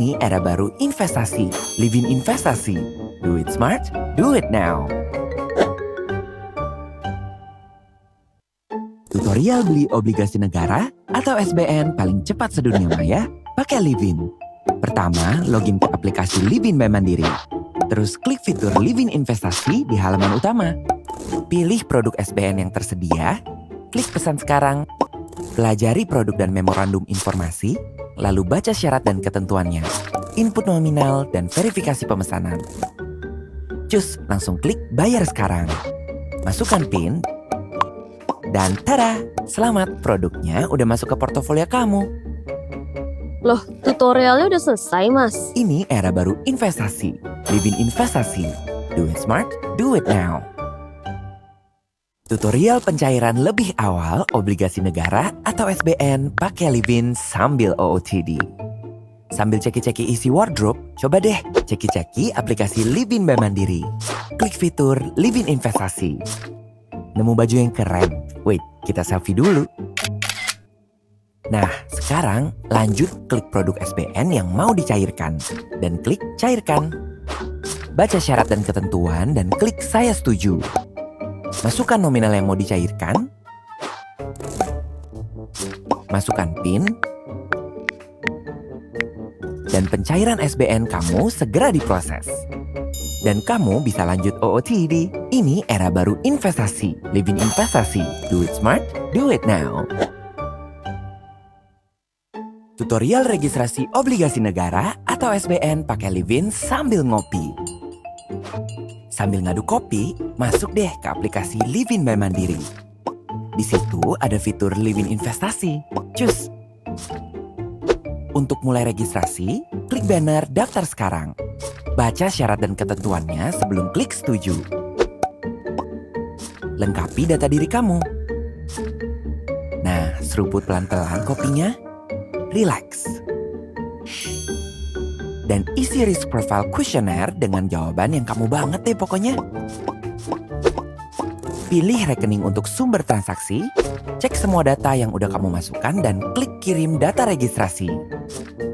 Ini era baru investasi. Live in investasi. Do it smart, do it now. Tutorial beli obligasi negara atau SBN paling cepat sedunia maya pakai Livin. Pertama, login ke aplikasi Livin by Mandiri. Terus klik fitur Livin Investasi di halaman utama. Pilih produk SBN yang tersedia, klik pesan sekarang, pelajari produk dan memorandum informasi, lalu baca syarat dan ketentuannya, input nominal dan verifikasi pemesanan. Cus, langsung klik bayar sekarang. Masukkan PIN, dan tada, selamat, produknya udah masuk ke portofolio kamu. Loh, tutorialnya udah selesai, Mas. Ini era baru investasi. Live in investasi. Do it smart, do it now. Tutorial pencairan lebih awal obligasi negara atau SBN pakai Livin sambil OOTD. Sambil ceki-ceki isi wardrobe, coba deh ceki-ceki aplikasi Livin by Mandiri. Klik fitur Livin Investasi. Nemu baju yang keren? Wait, kita selfie dulu. Nah, sekarang lanjut klik produk SBN yang mau dicairkan dan klik cairkan. Baca syarat dan ketentuan dan klik saya setuju. Masukkan nominal yang mau dicairkan. Masukkan PIN. Dan pencairan SBN kamu segera diproses. Dan kamu bisa lanjut OOTD. Ini era baru investasi. Live in investasi. Do it smart, do it now. Tutorial registrasi obligasi negara atau SBN pakai Livin sambil ngopi. Sambil ngadu kopi, masuk deh ke aplikasi Livin by Mandiri. Di situ ada fitur Livin Investasi. Cus. Untuk mulai registrasi, klik banner daftar sekarang. Baca syarat dan ketentuannya sebelum klik setuju. Lengkapi data diri kamu. Nah, seruput pelan-pelan kopinya. Relax. Dan isi risk profile questionnaire dengan jawaban yang kamu banget deh pokoknya. Pilih rekening untuk sumber transaksi, cek semua data yang udah kamu masukkan dan klik kirim data registrasi.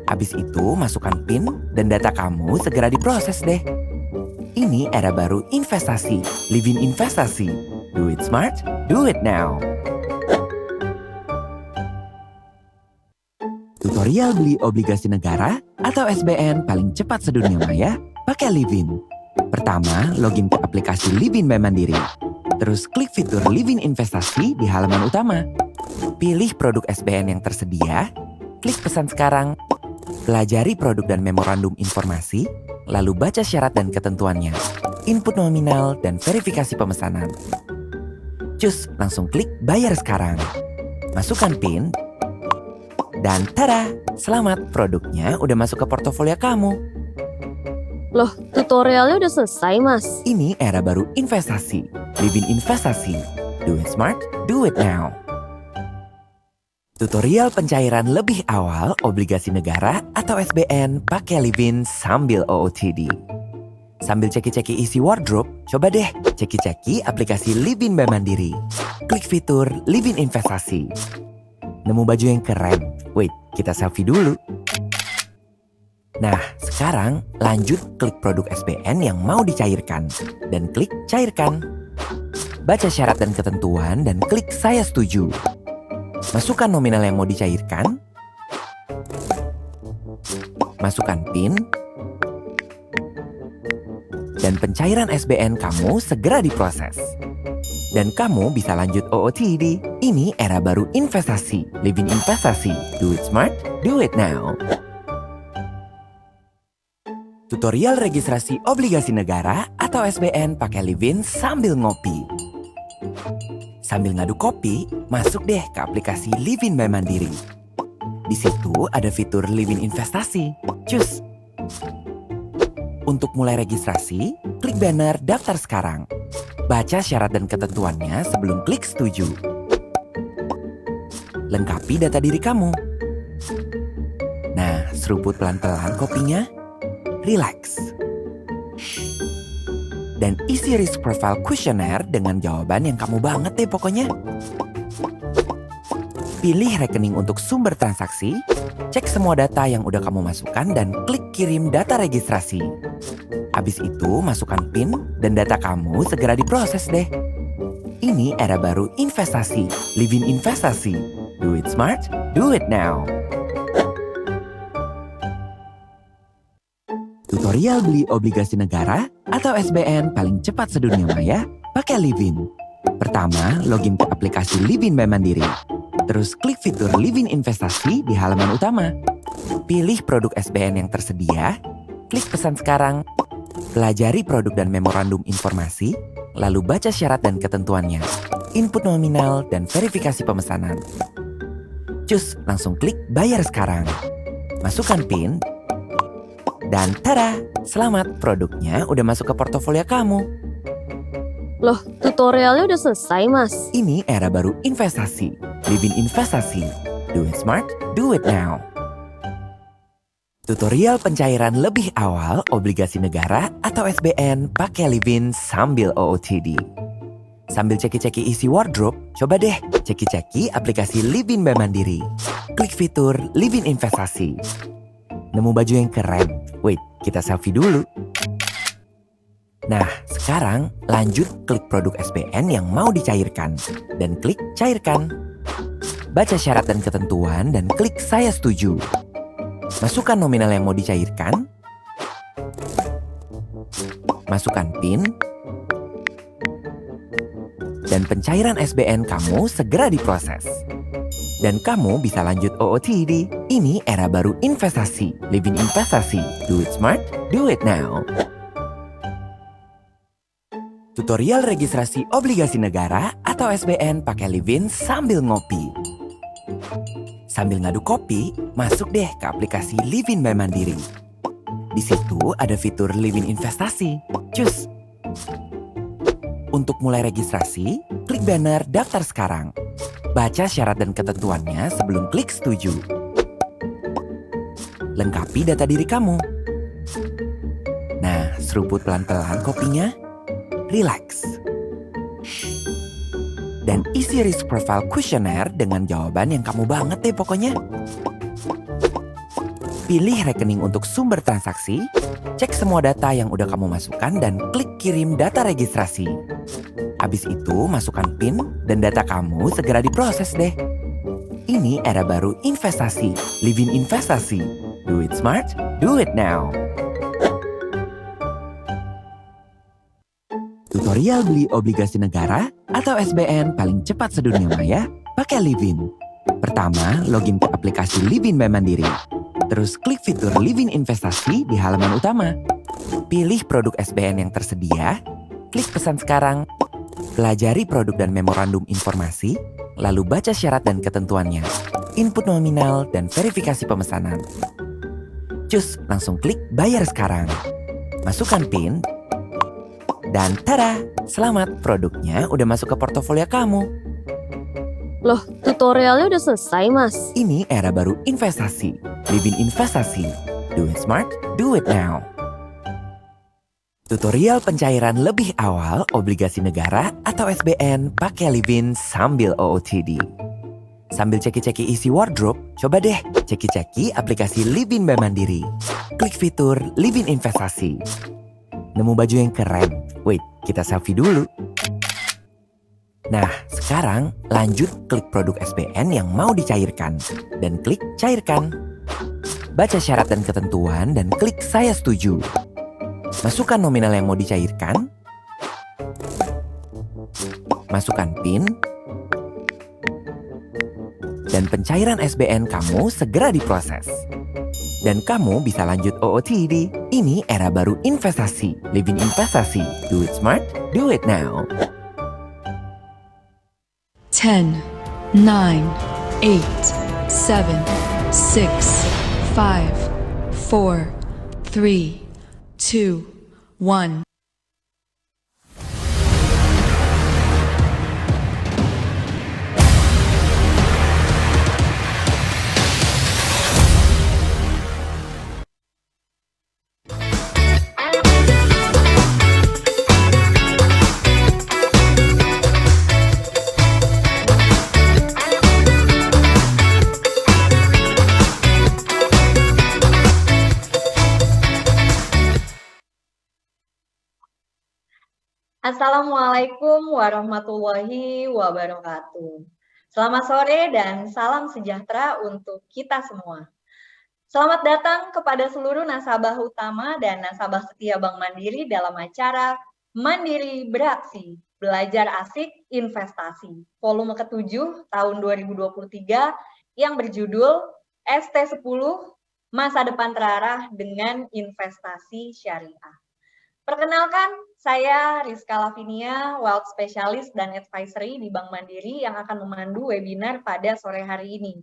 Habis itu masukkan PIN dan data kamu segera diproses deh. Ini era baru investasi. Live in investasi. Do it smart, do it now. Tutorial beli obligasi negara atau SBN paling cepat sedunia maya pakai Livin. Pertama, login ke aplikasi Livin by Mandiri. Terus klik fitur Livin Investasi di halaman utama. Pilih produk SBN yang tersedia, klik pesan sekarang, pelajari produk dan memorandum informasi, lalu baca syarat dan ketentuannya, input nominal dan verifikasi pemesanan. Cus, langsung klik bayar sekarang. Masukkan PIN, dan tada, selamat, produknya udah masuk ke portofolio kamu. Loh, tutorialnya udah selesai, Mas. Ini era baru investasi. Live in investasi. Do it smart, do it now. Tutorial pencairan lebih awal obligasi negara atau SBN pakai Livin sambil OOTD. Sambil ceki-ceki isi wardrobe, coba deh ceki-ceki aplikasi Livin by Mandiri. Klik fitur Livin Investasi. Nemu baju yang keren? Wait, kita selfie dulu. Nah, sekarang lanjut klik produk SBN yang mau dicairkan dan klik cairkan. Baca syarat dan ketentuan dan klik saya setuju. Masukkan nominal yang mau dicairkan. Masukkan PIN. Dan pencairan SBN kamu segera diproses. Dan kamu bisa lanjut OOTD. Ini era baru investasi. Live in investasi. Do it smart, do it now. Tutorial registrasi obligasi negara atau SBN pakai Livin sambil ngopi. Sambil ngadu kopi, masuk deh ke aplikasi Livin by Mandiri. Di situ ada fitur Livin Investasi. Cus. Untuk mulai registrasi, klik banner daftar sekarang. Baca syarat dan ketentuannya sebelum klik setuju. Lengkapi data diri kamu. Nah, seruput pelan-pelan kopinya. Relax. Dan isi risk profile questionnaire dengan jawaban yang kamu banget deh pokoknya. Pilih rekening untuk sumber transaksi, cek semua data yang udah kamu masukkan dan klik kirim data registrasi. Habis itu masukkan PIN dan data kamu segera diproses deh. Ini era baru investasi, Livin Investasi. Do it smart, do it now. Tutorial beli obligasi negara atau SBN paling cepat sedunia maya pakai Livin. Pertama, login ke aplikasi Livin by Mandiri. Terus klik fitur Livin Investasi di halaman utama. Pilih produk SBN yang tersedia, klik pesan sekarang, pelajari produk dan memorandum informasi, lalu baca syarat dan ketentuannya, input nominal dan verifikasi pemesanan. Cus, langsung klik bayar sekarang. Masukkan PIN, dan tada! Selamat, produknya udah masuk ke portofolio kamu. Loh, tutorialnya udah selesai, Mas. Ini era baru investasi, Livin Investasi. Do it smart, do it now. Tutorial pencairan lebih awal obligasi negara atau SBN pakai Livin sambil OOTD. Sambil ceki-ceki isi wardrobe, coba deh ceki-ceki aplikasi Livin by Mandiri. Klik fitur Livin Investasi. Nemu baju yang keren? Wait, kita selfie dulu. Nah, sekarang lanjut klik produk SBN yang mau dicairkan dan klik cairkan. Baca syarat dan ketentuan dan klik saya setuju. Masukkan nominal yang mau dicairkan. Masukkan PIN. Dan pencairan SBN kamu segera diproses. Dan kamu bisa lanjut OOTD. Ini era baru investasi, Livin Investasi. Do it smart, do it now. Tutorial registrasi obligasi negara atau SBN pakai Livin sambil ngopi. Sambil ngadu kopi, masuk deh ke aplikasi Livin by Mandiri. Di situ ada fitur Livin Investasi. Cus! Untuk mulai registrasi, klik banner daftar sekarang. Baca syarat dan ketentuannya sebelum klik setuju. Lengkapi data diri kamu. Nah, seruput pelan-pelan kopinya. Relax. Dan isi risk profile questionnaire dengan jawaban yang kamu banget deh pokoknya. Pilih rekening untuk sumber transaksi, cek semua data yang udah kamu masukkan dan klik kirim data registrasi. Habis itu masukkan PIN dan data kamu segera diproses deh. Ini era baru investasi, Livin Investasi. Do it smart, do it now. Tutorial beli obligasi negara atau SBN paling cepat sedunia maya pakai Livin. Pertama, login ke aplikasi Livin by Mandiri. Terus klik fitur Livin Investasi di halaman utama. Pilih produk SBN yang tersedia, klik pesan sekarang, pelajari produk dan memorandum informasi, lalu baca syarat dan ketentuannya, input nominal dan verifikasi pemesanan. Cus, langsung klik bayar sekarang. Masukkan PIN, dan tada! Selamat, produknya udah masuk ke portofolio kamu. Loh, tutorialnya udah selesai, Mas. Ini era baru investasi, Livin Investasi. Do it smart, do it now. Tutorial pencairan lebih awal obligasi negara atau SBN pakai Livin sambil OOTD. Sambil ceki-ceki isi wardrobe, coba deh ceki-ceki aplikasi Livin by Mandiri. Klik fitur Livin Investasi. Nemu baju yang keren? Wait, kita selfie dulu. Nah, sekarang lanjut klik produk SBN yang mau dicairkan dan klik cairkan. Baca syarat dan ketentuan dan klik saya setuju. Masukkan nominal yang mau dicairkan. Masukkan PIN. Dan pencairan SBN kamu segera diproses. Dan kamu bisa lanjut OOTD. Ini era baru investasi, Livin Investasi. Do it smart, do it now. 10, 9, 8, 7, 6, 5, 4, 3, 2, 1. Assalamualaikum warahmatullahi wabarakatuh. Selamat sore dan salam sejahtera untuk kita semua. Selamat datang kepada seluruh nasabah utama dan nasabah setia Bank Mandiri dalam acara Mandiri Beraksi, Belajar Asik Investasi, volume ke-7 tahun 2023 yang berjudul ST10 Masa Depan Terarah dengan Investasi Syariah. Perkenalkan, saya Rizka Lavinia, Wealth Specialist dan Advisory di Bank Mandiri yang akan memandu webinar pada sore hari ini.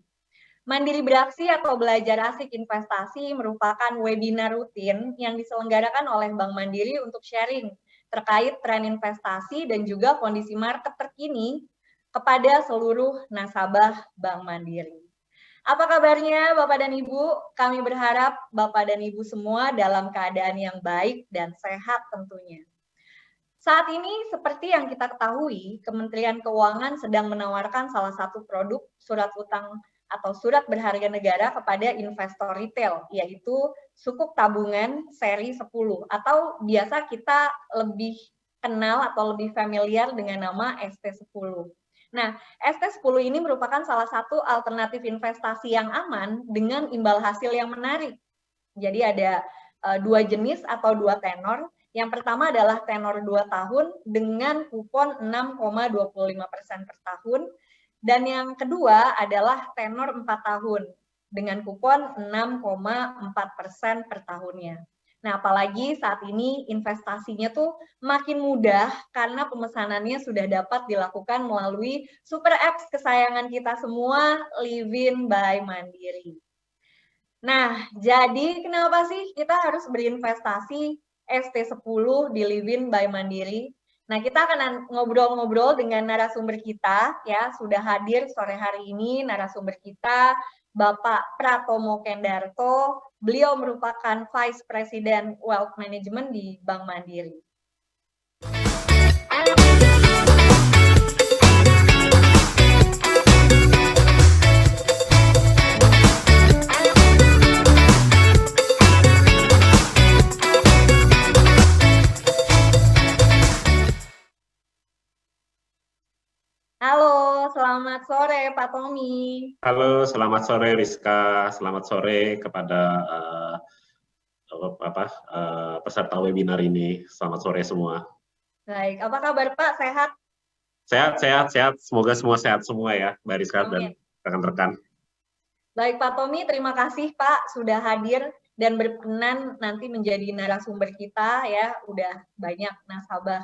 Mandiri Beraksi atau Belajar Asik Investasi merupakan webinar rutin yang diselenggarakan oleh Bank Mandiri untuk sharing terkait tren investasi dan juga kondisi market terkini kepada seluruh nasabah Bank Mandiri. Apa kabarnya Bapak dan Ibu? Kami berharap Bapak dan Ibu semua dalam keadaan yang baik dan sehat tentunya. Saat ini, seperti yang kita ketahui, Kementerian Keuangan sedang menawarkan salah satu produk surat utang atau surat berharga negara kepada investor retail, yaitu sukuk tabungan seri 10, atau biasa kita lebih kenal atau lebih familiar dengan nama ST10. Nah, ST10 ini merupakan salah satu alternatif investasi yang aman dengan imbal hasil yang menarik. Jadi ada dua jenis atau dua tenor. Yang pertama adalah tenor 2 tahun dengan kupon 6,25% per tahun. Dan yang kedua adalah tenor 4 tahun dengan kupon 6,4% per tahunnya. Nah, apalagi saat ini investasinya tuh makin mudah karena pemesanannya sudah dapat dilakukan melalui super apps kesayangan kita semua, Livin by Mandiri. Nah, jadi kenapa sih kita harus berinvestasi ST10 di Livin by Mandiri? Nah, kita akan ngobrol-ngobrol dengan narasumber kita, ya, sudah hadir sore hari ini narasumber kita, Bapak Pratomo Kendarto. Beliau merupakan Vice President Wealth Management di Bank Mandiri. Halo, selamat sore Pak Tommy. Halo, selamat sore Rizka. Selamat sore kepada peserta webinar ini. Selamat sore semua. Baik, apa kabar Pak? Sehat? Sehat. Semoga semua sehat semua ya, Mbak Rizka dan rekan-rekan. Baik Pak Tommy, terima kasih Pak sudah hadir dan berkenan nanti menjadi narasumber kita ya. Udah banyak nasabah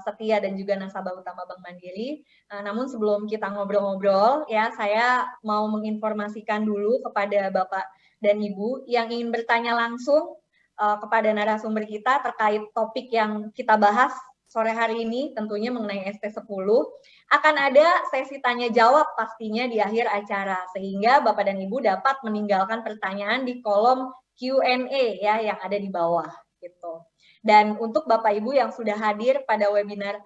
setia dan juga nasabah utama Bank Mandiri. Namun sebelum kita ngobrol-ngobrol ya, saya mau menginformasikan dulu kepada Bapak dan Ibu yang ingin bertanya langsung kepada narasumber kita terkait topik yang kita bahas sore hari ini, tentunya mengenai ST10, akan ada sesi tanya jawab pastinya di akhir acara, sehingga Bapak dan Ibu dapat meninggalkan pertanyaan di kolom Q&A ya yang ada di bawah gitu. Dan untuk Bapak Ibu yang sudah hadir pada webinar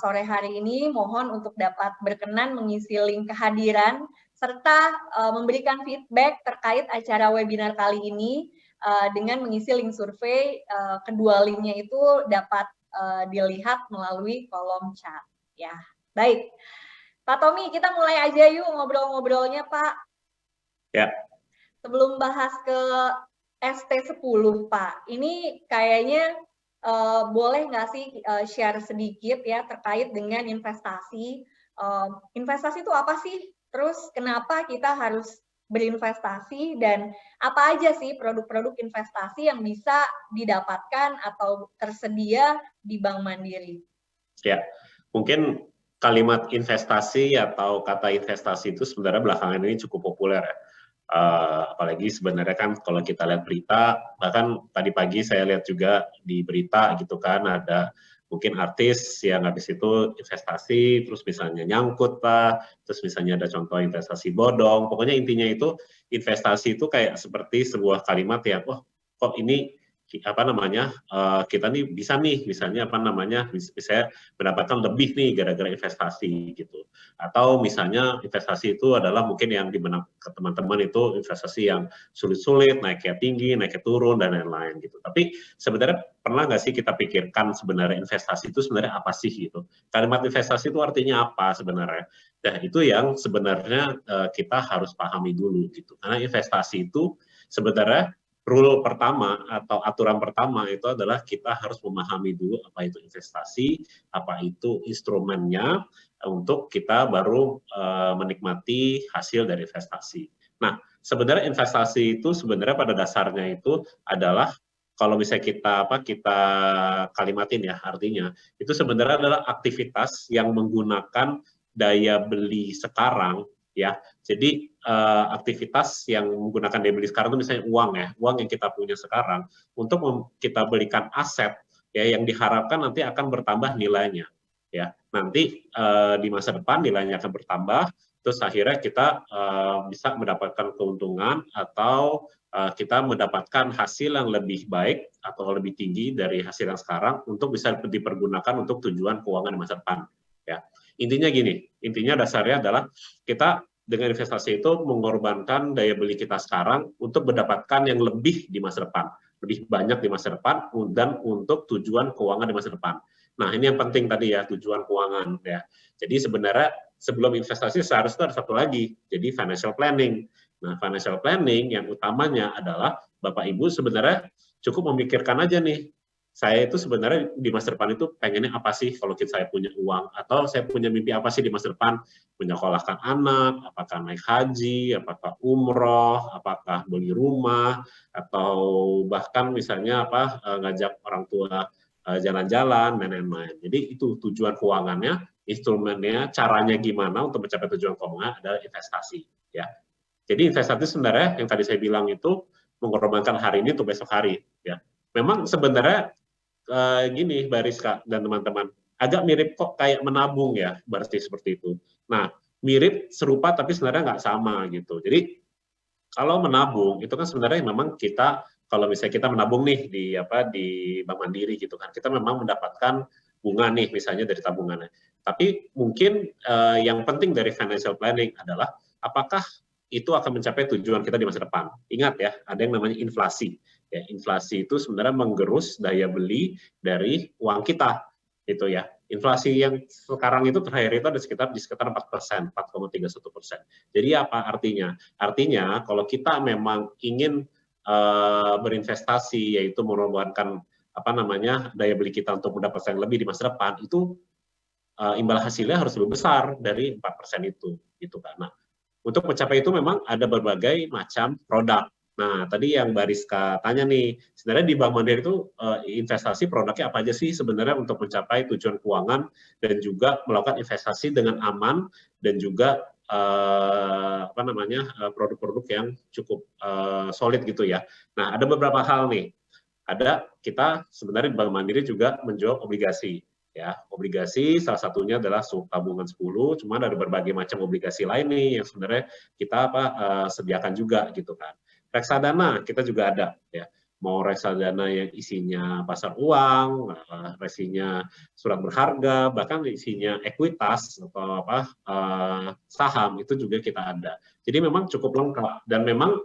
sore hari ini, mohon untuk dapat berkenan mengisi link kehadiran serta memberikan feedback terkait acara webinar kali ini dengan mengisi link survei. Kedua linknya itu dapat dilihat melalui kolom chat. Ya, baik. Pak Tommy, kita mulai aja yuk ngobrol-ngobrolnya, Pak. Ya. Sebelum bahas ke ST10, Pak, ini kayaknya boleh nggak sih share sedikit ya terkait dengan investasi. Investasi itu apa sih? Terus kenapa kita harus berinvestasi dan apa aja sih produk-produk investasi yang bisa didapatkan atau tersedia di Bank Mandiri? Ya, mungkin kalimat investasi atau kata investasi itu sebenarnya belakangan ini cukup populer ya. Apalagi sebenarnya kan kalau kita lihat berita, bahkan tadi pagi saya lihat juga di berita gitu kan, ada mungkin artis yang habis itu investasi, terus misalnya nyangkut lah, terus misalnya ada contoh investasi bodong, pokoknya intinya itu investasi itu kayak seperti sebuah kalimat yang, kok ini kita nih bisa nih misalnya bisa mendapatkan lebih nih gara-gara investasi gitu. Atau misalnya investasi itu adalah mungkin yang di benak teman-teman itu investasi yang sulit-sulit, naiknya tinggi, naiknya turun dan lain-lain gitu. Tapi sebenarnya pernah nggak sih kita pikirkan sebenarnya investasi itu sebenarnya apa sih gitu? Kalimat investasi itu artinya apa sebenarnya? Nah, itu yang sebenarnya kita harus pahami dulu gitu. Karena investasi itu sebenarnya rule pertama atau aturan pertama itu adalah kita harus memahami dulu apa itu investasi, apa itu instrumennya untuk kita baru menikmati hasil dari investasi. Nah, sebenarnya investasi itu sebenarnya pada dasarnya itu adalah kalau misalnya kita kalimatin ya artinya itu sebenarnya adalah aktivitas yang menggunakan daya beli sekarang ya. Jadi aktivitas yang menggunakan daya beli sekarang itu misalnya uang yang kita punya sekarang untuk kita belikan aset ya yang diharapkan nanti akan bertambah nilainya ya. Nanti di masa depan nilainya akan bertambah, terus akhirnya kita bisa mendapatkan keuntungan atau kita mendapatkan hasil yang lebih baik atau lebih tinggi dari hasil yang sekarang untuk bisa dipergunakan untuk tujuan keuangan di masa depan ya. Intinya gini, intinya dasarnya adalah kita dengan investasi itu mengorbankan daya beli kita sekarang untuk mendapatkan yang lebih di masa depan, lebih banyak di masa depan dan untuk tujuan keuangan di masa depan. Nah, ini yang penting tadi ya, tujuan keuangan ya. Jadi sebenarnya sebelum investasi seharusnya ada satu lagi, jadi financial planning. Nah, financial planning yang utamanya adalah Bapak Ibu sebenarnya cukup memikirkan aja nih, saya itu sebenarnya di masa depan itu pengennya apa sih kalau saya punya uang, atau saya punya mimpi apa sih di masa depan, menyekolahkan anak, apakah naik haji, apakah umroh, apakah beli rumah, atau bahkan misalnya ngajak orang tua jalan-jalan dan lain-lain. Jadi itu tujuan keuangannya, instrumennya, caranya gimana untuk mencapai tujuan keuangan adalah investasi ya. Jadi investasi sebenarnya yang tadi saya bilang itu mengorbankan hari ini untuk besok hari ya. Memang sebenarnya gini Mbak Rizka dan teman-teman, agak mirip kok kayak menabung ya, berarti seperti itu. Nah, mirip, serupa, tapi sebenarnya nggak sama gitu. Jadi, kalau menabung, itu kan sebenarnya memang kita, kalau misalnya kita menabung nih di Bank Mandiri gitu kan, kita memang mendapatkan bunga nih misalnya dari tabungannya. Tapi mungkin yang penting dari financial planning adalah apakah itu akan mencapai tujuan kita di masa depan. Ingat ya, ada yang namanya inflasi. Ya, inflasi itu sebenarnya menggerus daya beli dari uang kita, itu ya. Inflasi yang sekarang itu terakhir itu ada di sekitar 4%, 4,31%. Jadi apa artinya? Artinya kalau kita memang ingin berinvestasi, yaitu mengorbankan daya beli kita untuk mendapatkan lebih di masa depan, itu imbal hasilnya harus lebih besar dari 4% itu, gitu kan. Nah, untuk mencapai itu memang ada berbagai macam produk. Nah, tadi yang Mbak Rizka tanya nih, sebenarnya di Bank Mandiri itu investasi produknya apa aja sih sebenarnya untuk mencapai tujuan keuangan dan juga melakukan investasi dengan aman dan juga produk-produk yang cukup solid gitu ya. Nah, ada beberapa hal nih. Kita sebenarnya di Bank Mandiri juga menjual obligasi. Ya, obligasi salah satunya adalah tabungan 10, cuma ada berbagai macam obligasi lain nih yang sebenarnya kita sediakan juga gitu kan. Reksadana kita juga ada ya. Mau reksadana yang isinya pasar uang, isinya surat berharga, bahkan isinya ekuitas atau saham itu juga kita ada. Jadi memang cukup lengkap dan memang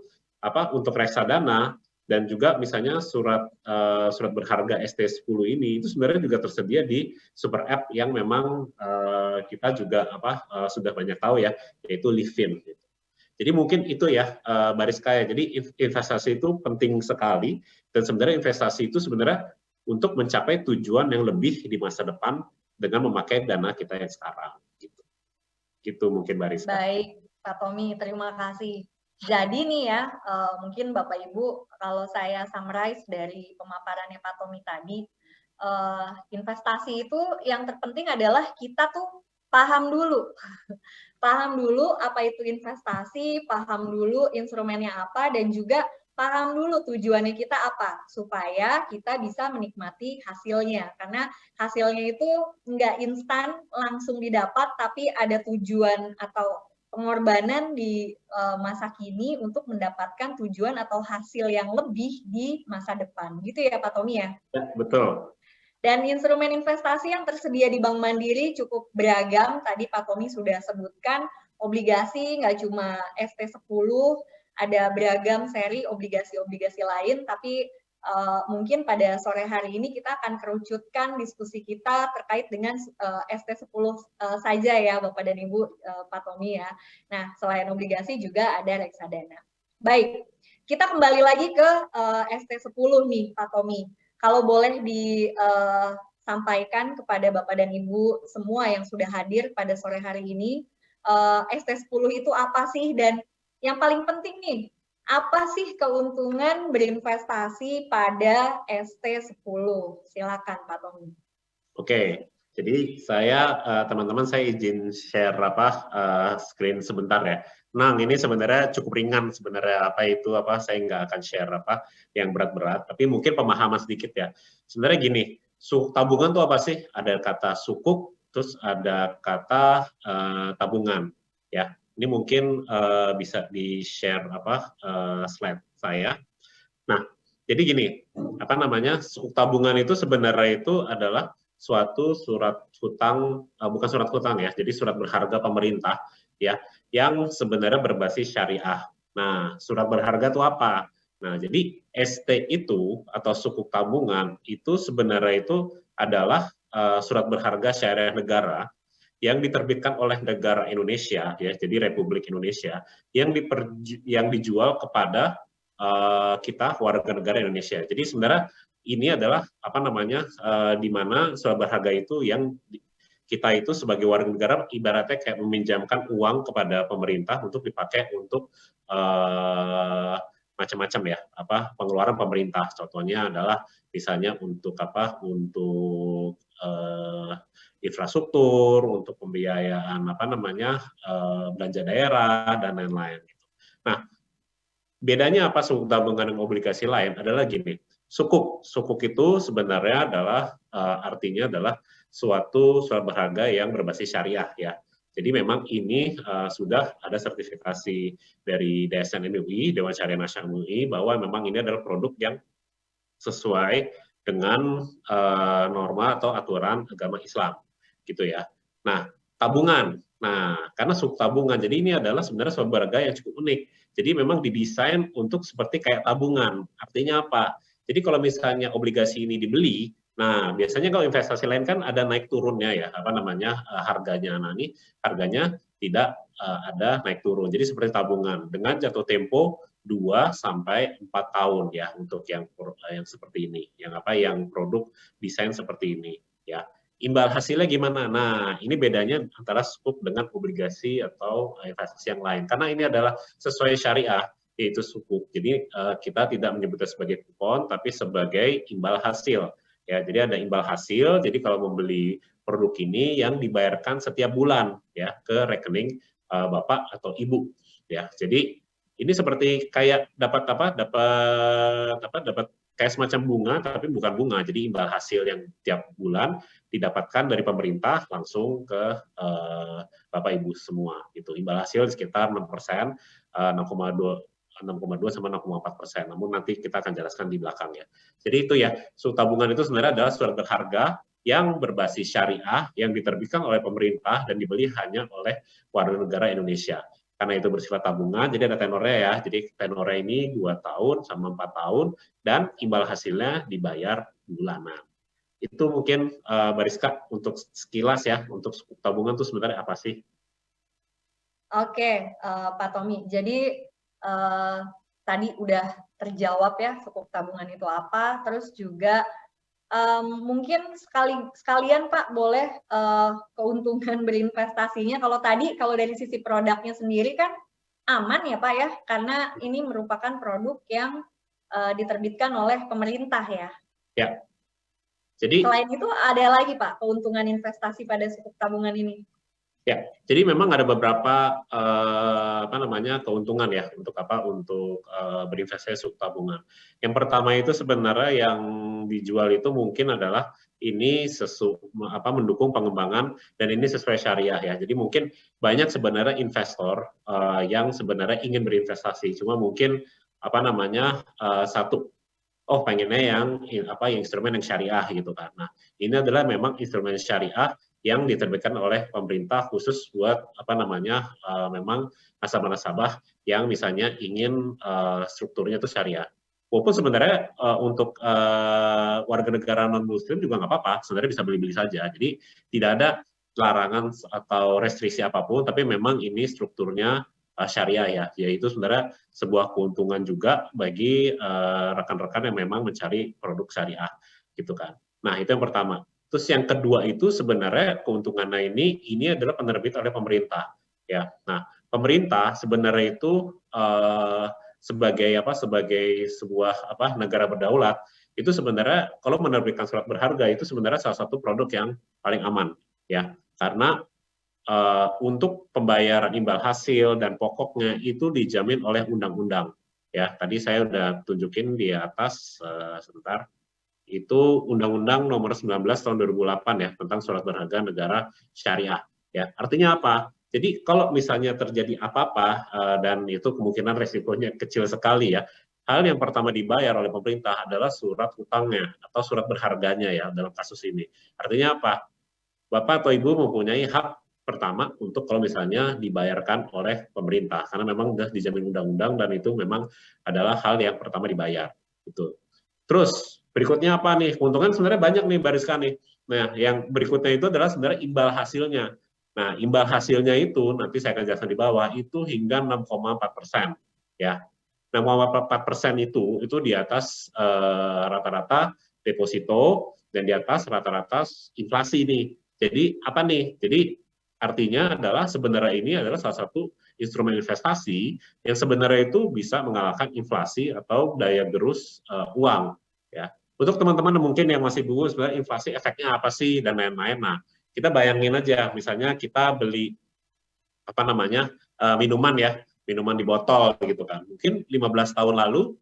untuk reksadana dan juga misalnya surat berharga ST10 ini itu sebenarnya juga tersedia di super app yang memang kita juga sudah banyak tahu ya, yaitu Livin. Jadi mungkin itu ya Mbak Rizka ya. Jadi investasi itu penting sekali dan sebenarnya investasi itu sebenarnya untuk mencapai tujuan yang lebih di masa depan dengan memakai dana kita yang sekarang. Gitu mungkin Mbak Rizka. Baik, Pak Tommy, terima kasih. Jadi nih ya, mungkin Bapak Ibu, kalau saya summarize dari pemaparannya Pak Tommy tadi, investasi itu yang terpenting adalah kita tuh paham dulu. Paham dulu apa itu investasi, paham dulu instrumennya apa, dan juga paham dulu tujuannya kita apa, supaya kita bisa menikmati hasilnya. Karena hasilnya itu nggak instan langsung didapat, tapi ada tujuan atau pengorbanan di masa kini untuk mendapatkan tujuan atau hasil yang lebih di masa depan. Gitu ya Pak Tommy ya? Ya, betul. Dan instrumen investasi yang tersedia di Bank Mandiri cukup beragam. Tadi Pak Tommy sudah sebutkan, obligasi nggak cuma ST10, ada beragam seri obligasi-obligasi lain, tapi mungkin pada sore hari ini kita akan kerucutkan diskusi kita terkait dengan ST10 saja ya Bapak dan Ibu Pak Tommy ya. Nah, selain obligasi juga ada reksadana. Baik, kita kembali lagi ke ST10 nih Pak Tommy. Kalau boleh disampaikan kepada Bapak dan Ibu semua yang sudah hadir pada sore hari ini, ST10 itu apa sih? Dan yang paling penting nih, apa sih keuntungan berinvestasi pada ST10? Silakan Pak Tommy. Oke, jadi teman-teman saya izin share screen sebentar ya. Nah, ini sebenarnya cukup ringan sebenarnya saya nggak akan share yang berat-berat, tapi mungkin pemahaman sedikit ya. Sebenarnya gini, tabungan itu apa sih? Ada kata sukuk, terus ada kata tabungan ya. Ini mungkin bisa di-share slide saya. Nah, jadi gini, sukuk tabungan itu sebenarnya itu adalah suatu surat hutang, bukan surat hutang ya, jadi surat berharga pemerintah ya, yang sebenarnya berbasis syariah. Nah, surat berharga itu apa? Nah, jadi ST itu atau sukuk tabungan itu sebenarnya itu adalah surat berharga syariah negara yang diterbitkan oleh negara Indonesia ya, jadi Republik Indonesia yang dijual kepada kita warga negara Indonesia. Jadi sebenarnya ini adalah di mana surat berharga itu yang kita itu sebagai warga negara ibaratnya kayak meminjamkan uang kepada pemerintah untuk dipakai untuk macam-macam ya, pengeluaran pemerintah. Contohnya adalah misalnya untuk infrastruktur, untuk pembiayaan belanja daerah dan lain-lain. Nah, bedanya apa sukuk tabungan dan obligasi lain adalah gini. Sukuk itu sebenarnya adalah artinya adalah suatu surat berharga yang berbasis syariah ya. Jadi memang ini sudah ada sertifikasi dari DSN MUI, Dewan Syariah Nasional MUI, bahwa memang ini adalah produk yang sesuai dengan norma atau aturan agama Islam, gitu ya. Nah, tabungan. Nah, karena sukuk tabungan, jadi ini adalah sebenarnya suatu berharga yang cukup unik. Jadi memang didesain untuk seperti kayak tabungan. Artinya apa? Jadi kalau misalnya obligasi ini dibeli, nah biasanya kalau investasi lain kan ada naik turunnya ya, harganya. Nah ini harganya tidak ada naik turun. Jadi seperti tabungan dengan jatuh tempo 2 sampai 4 tahun ya untuk yang seperti ini, yang produk desain seperti ini ya. Imbal hasilnya gimana? Nah, ini bedanya antara sukuk dengan obligasi atau investasi yang lain. Karena ini adalah sesuai syariah, yaitu sukuk. Jadi kita tidak menyebutnya sebagai kupon, tapi sebagai imbal hasil. Ya, jadi ada imbal hasil. Jadi kalau membeli produk ini yang dibayarkan setiap bulan ya ke rekening bapak atau ibu. Ya, jadi ini seperti kayak dapat kayak semacam bunga, tapi bukan bunga. Jadi imbal hasil yang tiap bulan didapatkan dari pemerintah langsung ke Bapak Ibu semua. Gitu. Imbal hasil sekitar 6%, 6,2 sampai 6,4%. Namun nanti kita akan jelaskan di belakang ya. Jadi itu ya, sukuk tabungan itu sebenarnya adalah surat berharga yang berbasis syariah yang diterbitkan oleh pemerintah dan dibeli hanya oleh warga negara Indonesia. Karena itu bersifat tabungan, jadi ada tenornya ya. Jadi tenornya ini 2 tahun sama 4 tahun, dan imbal hasilnya dibayar bulanan. Itu mungkin Bariska untuk sekilas ya, untuk tabungan itu sebenarnya apa sih? Oke, Pak Tommy. Jadi tadi udah terjawab ya sukuk tabungan itu apa, terus juga mungkin sekalian Pak boleh keuntungan berinvestasinya. Kalau dari sisi produknya sendiri kan aman ya Pak ya, karena ini merupakan produk yang diterbitkan oleh pemerintah ya. Ya. Jadi selain itu ada lagi Pak keuntungan investasi pada sukuk tabungan ini? Ya, jadi memang ada beberapa keuntungan ya untuk berinvestasi sukuk tabungan. Yang pertama itu sebenarnya yang dijual itu mungkin adalah ini mendukung pengembangan dan ini sesuai syariah ya. Jadi mungkin banyak sebenarnya investor yang sebenarnya ingin berinvestasi, cuma mungkin satu pengennya yang instrumen yang syariah gitu kan. Nah, ini adalah memang instrumen syariah yang diterbitkan oleh pemerintah khusus buat memang nasabah-nasabah yang misalnya ingin strukturnya itu syariah. Walaupun sebenarnya untuk warga negara non muslim juga nggak apa-apa, sebenarnya bisa beli-beli saja. Jadi tidak ada larangan atau restriksi apapun, tapi memang ini strukturnya syariah ya, yaitu sebenarnya sebuah keuntungan juga bagi rekan-rekan yang memang mencari produk syariah gitu kan. Nah, itu yang pertama. Terus yang kedua itu sebenarnya keuntungannya ini adalah penerbit oleh pemerintah ya. Nah, pemerintah sebenarnya itu sebagai sebuah negara berdaulat itu sebenarnya kalau menerbitkan surat berharga itu sebenarnya salah satu produk yang paling aman ya, karena untuk pembayaran imbal hasil dan pokoknya itu dijamin oleh undang-undang ya. Tadi saya udah tunjukin di atas sebentar, itu Undang-Undang Nomor 19 Tahun 2008 ya tentang surat berharga negara syariah ya. Artinya apa? Jadi kalau misalnya terjadi apa-apa dan itu kemungkinan resikonya kecil sekali ya, hal yang pertama dibayar oleh pemerintah adalah surat utangnya atau surat berharganya ya dalam kasus ini. Artinya apa? Bapak atau Ibu mempunyai hak pertama untuk kalau misalnya dibayarkan oleh pemerintah, karena memang sudah dijamin undang-undang dan itu memang adalah hal yang pertama dibayar. Gitu. Terus berikutnya apa nih? Keuntungan sebenarnya banyak nih Bariska nih. Nah, yang berikutnya itu adalah sebenarnya imbal hasilnya. Nah, imbal hasilnya itu nanti saya akan jelaskan di bawah itu hingga 6,4%. Ya, 6,4% itu di atas rata-rata deposito dan di atas rata-rata inflasi nih. Jadi apa nih? Jadi artinya adalah sebenarnya ini adalah salah satu instrumen investasi yang sebenarnya itu bisa mengalahkan inflasi atau daya gerus uang ya. Untuk teman-teman mungkin yang masih bingung sebenarnya inflasi efeknya apa sih dan lain-lain. Nah, kita bayangin aja misalnya kita beli minuman ya, minuman di botol gitu kan. Mungkin 15 tahun lalu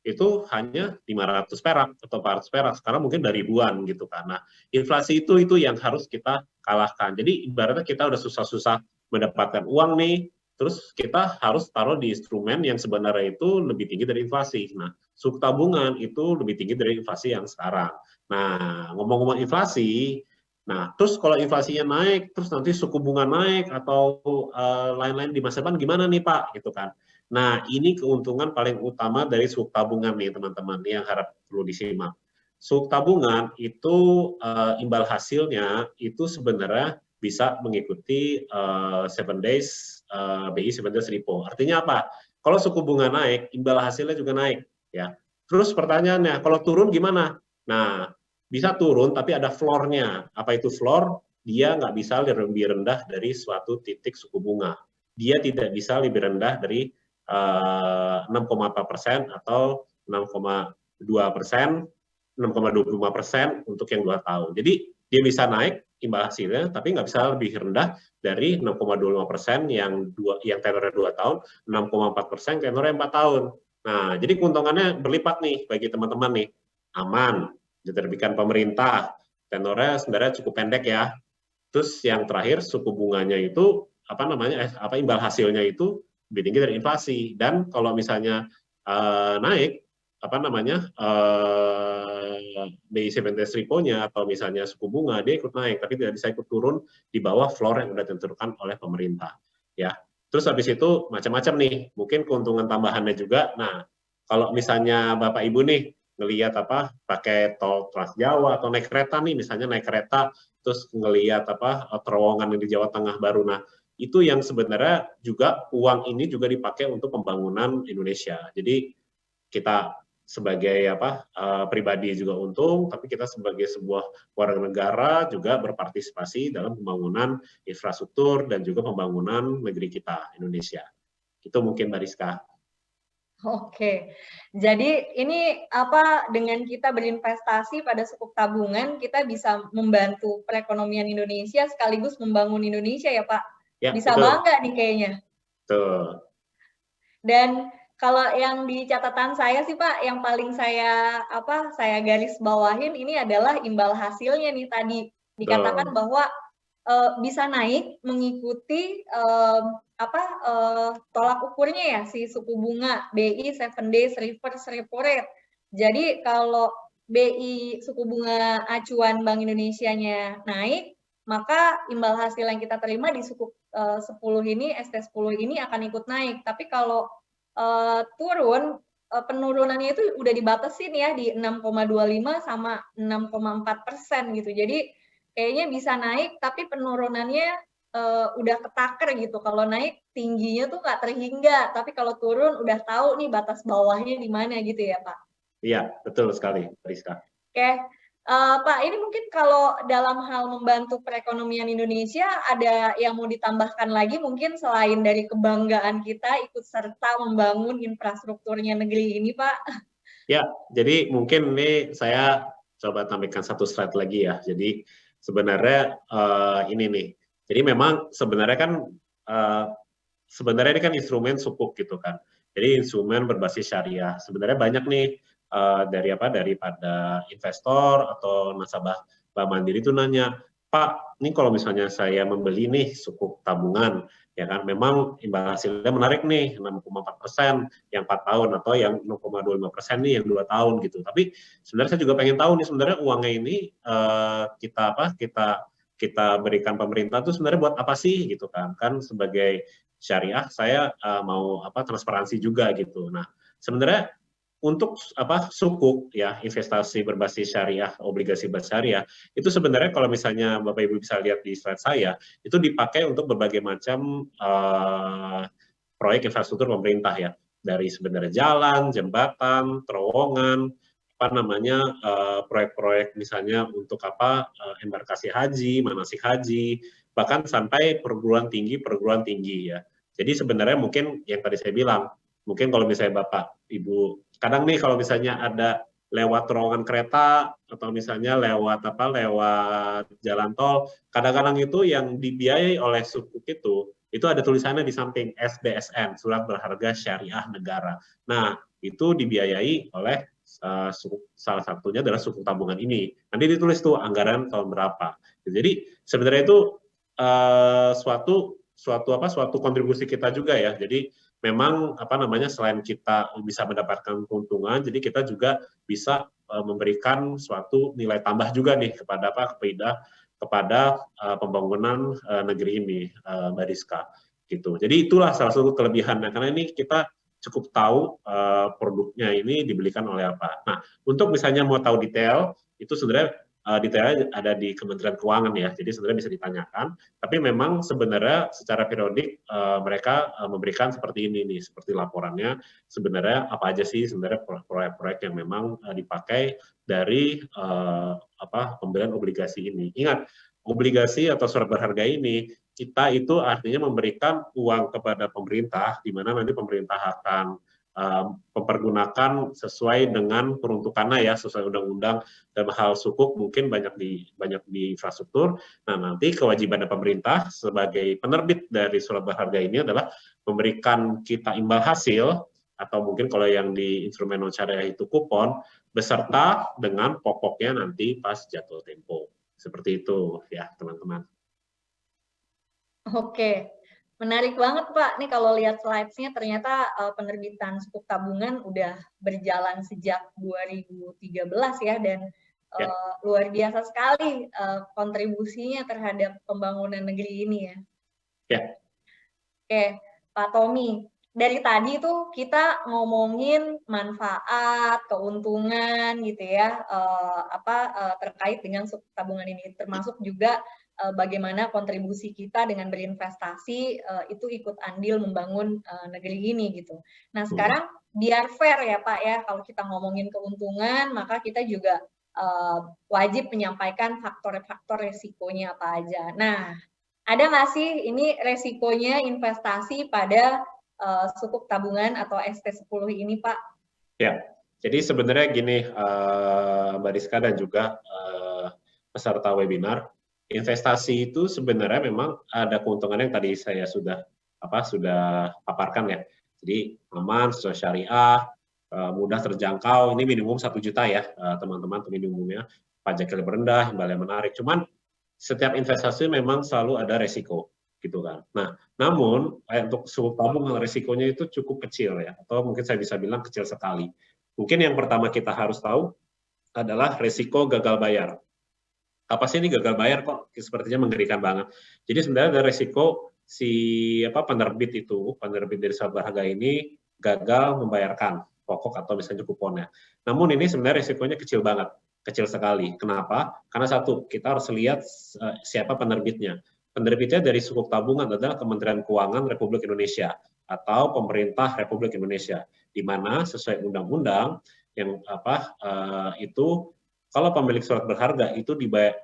itu hanya 500 perak atau 400 perak, sekarang mungkin dari ribuan gitu kan. Nah, inflasi itu yang harus kita kalahkan. Jadi ibaratnya kita udah susah-susah mendapatkan uang nih, terus kita harus taruh di instrumen yang sebenarnya itu lebih tinggi dari inflasi. Nah, suku tabungan itu lebih tinggi dari inflasi yang sekarang. Nah, ngomong-ngomong inflasi, nah terus kalau inflasinya naik, terus nanti suku bunga naik atau lain-lain di masa depan gimana nih Pak? Gitu kan. Nah, ini keuntungan paling utama dari suk tabungan nih teman-teman yang harap perlu disimak. Suk tabungan itu imbal hasilnya itu sebenarnya bisa mengikuti 7 days BI 7 days repo. Artinya apa? Kalau suku bunga naik, imbal hasilnya juga naik ya. Terus pertanyaannya, kalau turun gimana? Nah, bisa turun tapi ada floor-nya. Apa itu floor? Dia nggak bisa lebih rendah dari suatu titik suku bunga. Dia tidak bisa lebih rendah dari 6,4% atau 6,2%, 6,25% untuk yang 2 tahun. Jadi dia bisa naik imbal hasilnya, tapi nggak bisa lebih rendah dari 6,25% yang tenornya 2 tahun, 6,4% tenornya 4 tahun. Nah, jadi keuntungannya berlipat nih bagi teman-teman nih. Aman, diterbitkan pemerintah, tenornya sebenarnya cukup pendek ya. Terus yang terakhir suku bunganya itu imbal hasilnya itu lebih tinggi dari inflasi, dan kalau misalnya naik BI 7 days repo-nya atau misalnya suku bunga dia ikut naik tapi tidak bisa ikut turun di bawah floor yang sudah ditentukan oleh pemerintah ya. Terus habis itu macam-macam nih mungkin keuntungan tambahannya juga. Nah, kalau misalnya Bapak Ibu nih ngelihat pakai tol Trans Jawa atau naik kereta nih, misalnya naik kereta terus ngelihat terowongan di Jawa Tengah baru. Nah, itu yang sebenarnya juga uang ini juga dipakai untuk pembangunan Indonesia. Jadi kita sebagai pribadi juga untung, tapi kita sebagai sebuah warga negara juga berpartisipasi dalam pembangunan infrastruktur dan juga pembangunan negeri kita Indonesia. Itu mungkin Mbak Rizka. Oke, jadi ini dengan kita berinvestasi pada sukuk tabungan, kita bisa membantu perekonomian Indonesia sekaligus membangun Indonesia ya Pak. Ya, bisa betul. Bangga nih kayaknya. Betul. Dan Kalau yang di catatan saya sih Pak, yang paling saya garis bawahin ini adalah imbal hasilnya nih tadi. Dikatakan Betul. bahwa bisa naik mengikuti tolak ukurnya ya si suku bunga BI 7 days reverse repo rate. Jadi kalau BI suku bunga acuan Bank Indonesia-nya naik, maka imbal hasil yang kita terima di suku 10 ini, ST10 ini akan ikut naik. Tapi kalau turun, penurunannya itu udah dibatasin ya di 6,25 sama 6,4% gitu. Jadi kayaknya bisa naik, tapi penurunannya udah ketaker gitu. Kalau naik tingginya tuh nggak terhingga, tapi kalau turun udah tahu nih batas bawahnya di mana gitu ya Pak. Iya, betul sekali, Rizka. Oke, Pak, ini mungkin kalau dalam hal membantu perekonomian Indonesia ada yang mau ditambahkan lagi mungkin selain dari kebanggaan kita ikut serta membangun infrastrukturnya negeri ini, Pak? Ya, jadi mungkin ini saya coba tampilkan satu slide lagi ya. Jadi sebenarnya ini nih. Jadi memang sebenarnya kan sebenarnya ini kan instrumen sukuk gitu kan. Jadi instrumen berbasis syariah. Sebenarnya banyak nih daripada investor atau nasabah Bank Mandiri itu nanya, Pak, ini kalau misalnya saya membeli nih sukuk tabungan, ya kan, memang imbal hasilnya menarik nih 6,4% yang 4 tahun atau yang 0,25% nih yang 2 tahun gitu. Tapi sebenarnya saya juga pengen tahu nih sebenarnya uangnya ini kita berikan pemerintah itu sebenarnya buat apa sih gitu kan? Kan sebagai syariah saya mau transparansi juga gitu. Nah, sebenarnya untuk sukuk ya investasi berbasis syariah, obligasi bersyariah itu sebenarnya kalau misalnya Bapak Ibu bisa lihat di slide saya itu dipakai untuk berbagai macam proyek infrastruktur pemerintah ya, dari sebenarnya jalan, jembatan, terowongan, proyek-proyek misalnya untuk embarkasi haji, manasik haji, bahkan sampai perguruan tinggi ya. Jadi sebenarnya mungkin yang tadi saya bilang, mungkin kalau misalnya Bapak Ibu kadang nih kalau misalnya ada lewat terowongan kereta atau misalnya lewat jalan tol, kadang-kadang itu yang dibiayai oleh sukuk itu ada tulisannya di samping SBSN, Surat Berharga Syariah Negara. Nah, itu dibiayai oleh salah satunya adalah sukuk tabungan ini. Nanti ditulis tuh anggaran tahun berapa. Jadi sebenarnya itu suatu kontribusi kita juga ya. Jadi memang selain kita bisa mendapatkan keuntungan, jadi kita juga bisa memberikan suatu nilai tambah juga nih kepada pembangunan negeri ini, Mbak Rizka. Gitu. Jadi itulah salah satu kelebihannya karena ini kita cukup tahu produknya ini dibelikan oleh apa. Nah, untuk misalnya mau tahu detail, itu sebenarnya detailnya ada di Kementerian Keuangan ya, jadi sebenarnya bisa ditanyakan. Tapi memang sebenarnya secara periodik mereka memberikan seperti ini nih, seperti laporannya sebenarnya apa aja sih sebenarnya proyek-proyek yang memang dipakai dari pembelian obligasi ini. Ingat, obligasi atau surat berharga ini kita itu artinya memberikan uang kepada pemerintah, di mana nanti pemerintah akan mempergunakan sesuai dengan peruntukannya ya, sesuai undang-undang. Dalam hal sukuk mungkin banyak di infrastruktur. Nah, nanti kewajiban pemerintah sebagai penerbit dari surat berharga ini adalah memberikan kita imbal hasil atau mungkin kalau yang di instrumen non syariah itu kupon beserta dengan pokoknya nanti pas jatuh tempo. Seperti itu ya, teman-teman. Oke, menarik banget Pak. Nih kalau lihat slides-nya ternyata penerbitan sukuk tabungan udah berjalan sejak 2013 ya, dan luar biasa sekali kontribusinya terhadap pembangunan negeri ini ya. Ya. Oke, Pak Tommy, dari tadi tuh kita ngomongin manfaat, keuntungan gitu ya, terkait dengan sukuk tabungan ini, termasuk juga bagaimana kontribusi kita dengan berinvestasi itu ikut andil membangun negeri ini gitu. Nah sekarang biar fair ya Pak ya, kalau kita ngomongin keuntungan maka kita juga wajib menyampaikan faktor-faktor resikonya apa aja. Nah ada nggak sih ini resikonya investasi pada sukuk tabungan atau ST10 ini Pak? Ya, jadi sebenarnya gini Mbak Rizka dan juga peserta webinar, investasi itu sebenarnya memang ada keuntungan yang tadi saya sudah paparkan ya. Jadi aman, sesuai syariah, mudah terjangkau. Ini minimum 1 juta ya teman-teman, minimumnya. Pajaknya lebih rendah, imbalnya menarik. Cuman setiap investasi memang selalu ada resiko gitu kan. Nah, namun untuk suku tabungan resikonya itu cukup kecil ya, atau mungkin saya bisa bilang kecil sekali. Mungkin yang pertama kita harus tahu adalah resiko gagal bayar. Apa sih ini gagal bayar kok sepertinya mengerikan banget. Jadi sebenarnya ada resiko si penerbit dari surat berharga ini gagal membayarkan pokok atau misalnya kuponnya. Namun ini sebenarnya resikonya kecil banget, kecil sekali. Kenapa? Karena satu, kita harus lihat siapa penerbitnya. Penerbitnya dari sukuk tabungan adalah Kementerian Keuangan Republik Indonesia atau Pemerintah Republik Indonesia, di mana sesuai undang-undang yang itu kalau pemilik surat berharga itu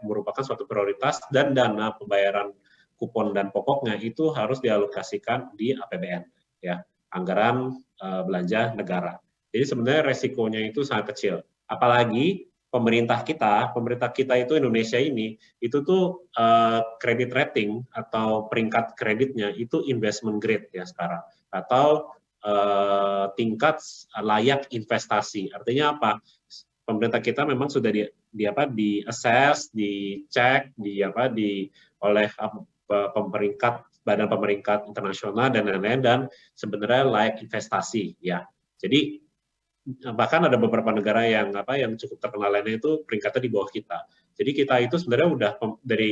merupakan suatu prioritas dan dana pembayaran kupon dan pokoknya itu harus dialokasikan di APBN, ya, anggaran belanja negara. Jadi sebenarnya resikonya itu sangat kecil. Apalagi pemerintah kita itu Indonesia ini, itu tuh kredit rating atau peringkat kreditnya itu investment grade ya sekarang, atau tingkat layak investasi. Artinya apa? Pemerintah kita memang sudah di-assess, dicek, oleh badan pemeringkat internasional dan lain-lain, dan sebenarnya layak investasi ya. Jadi bahkan ada beberapa negara yang cukup terkenal lainnya itu peringkatnya di bawah kita. Jadi kita itu sebenarnya udah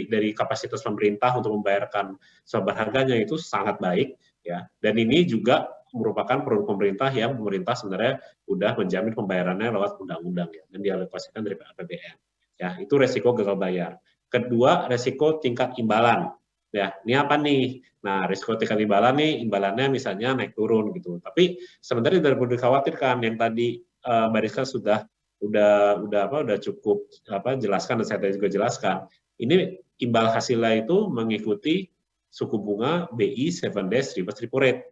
dari kapasitas pemerintah untuk membayarkan surat berharganya itu sangat baik ya. Dan ini juga merupakan produk pemerintah yang pemerintah sebenarnya udah menjamin pembayarannya lewat undang-undang ya, dan dialokasikan dari APBN. Ya, itu resiko gagal bayar. Kedua, resiko tingkat imbalan. Ya, ini apa nih? Nah, risiko tingkat imbalan nih, imbalannya misalnya naik turun gitu. Tapi sebenarnya tidak perlu dikhawatirkan, yang tadi Mbak Rizka sudah cukup jelaskan, dan saya juga jelaskan. Ini imbal hasilnya itu mengikuti suku bunga BI 7 days reverse repo rate.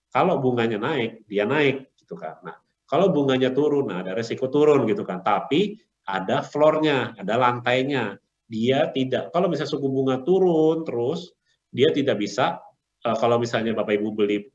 Kalau bunganya naik, dia naik gitu kan. Nah, kalau bunganya turun, ada resiko turun gitu kan. Tapi ada floor-nya, ada lantainya. Dia tidak, kalau misalnya suku bunga turun terus, dia tidak bisa, kalau misalnya Bapak Ibu beli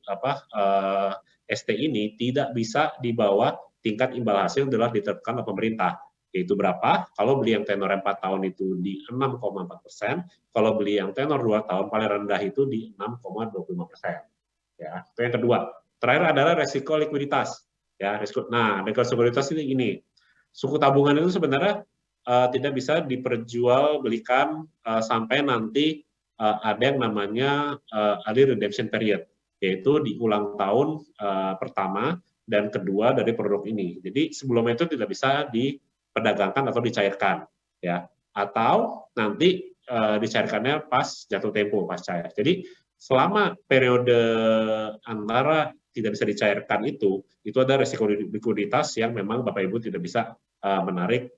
ST ini, tidak bisa di bawah tingkat imbal hasil telah ditetapkan oleh pemerintah. Yaitu berapa? Kalau beli yang tenor 4 tahun itu di 6,4%, kalau beli yang tenor 2 tahun paling rendah itu di 6,25%. Ya, itu yang kedua. Terakhir adalah resiko likuiditas. Ya, resiko likuiditas ini suku tabungan itu sebenarnya tidak bisa diperjualbelikan sampai nanti ada yang namanya early redemption period, yaitu di ulang tahun pertama dan kedua dari produk ini. Jadi sebelumnya itu tidak bisa diperdagangkan atau dicairkan, ya. Atau nanti dicairkannya pas jatuh tempo, pas cair. Jadi selama periode antara tidak bisa dicairkan itu ada risiko likuiditas yang memang Bapak Ibu tidak bisa menarik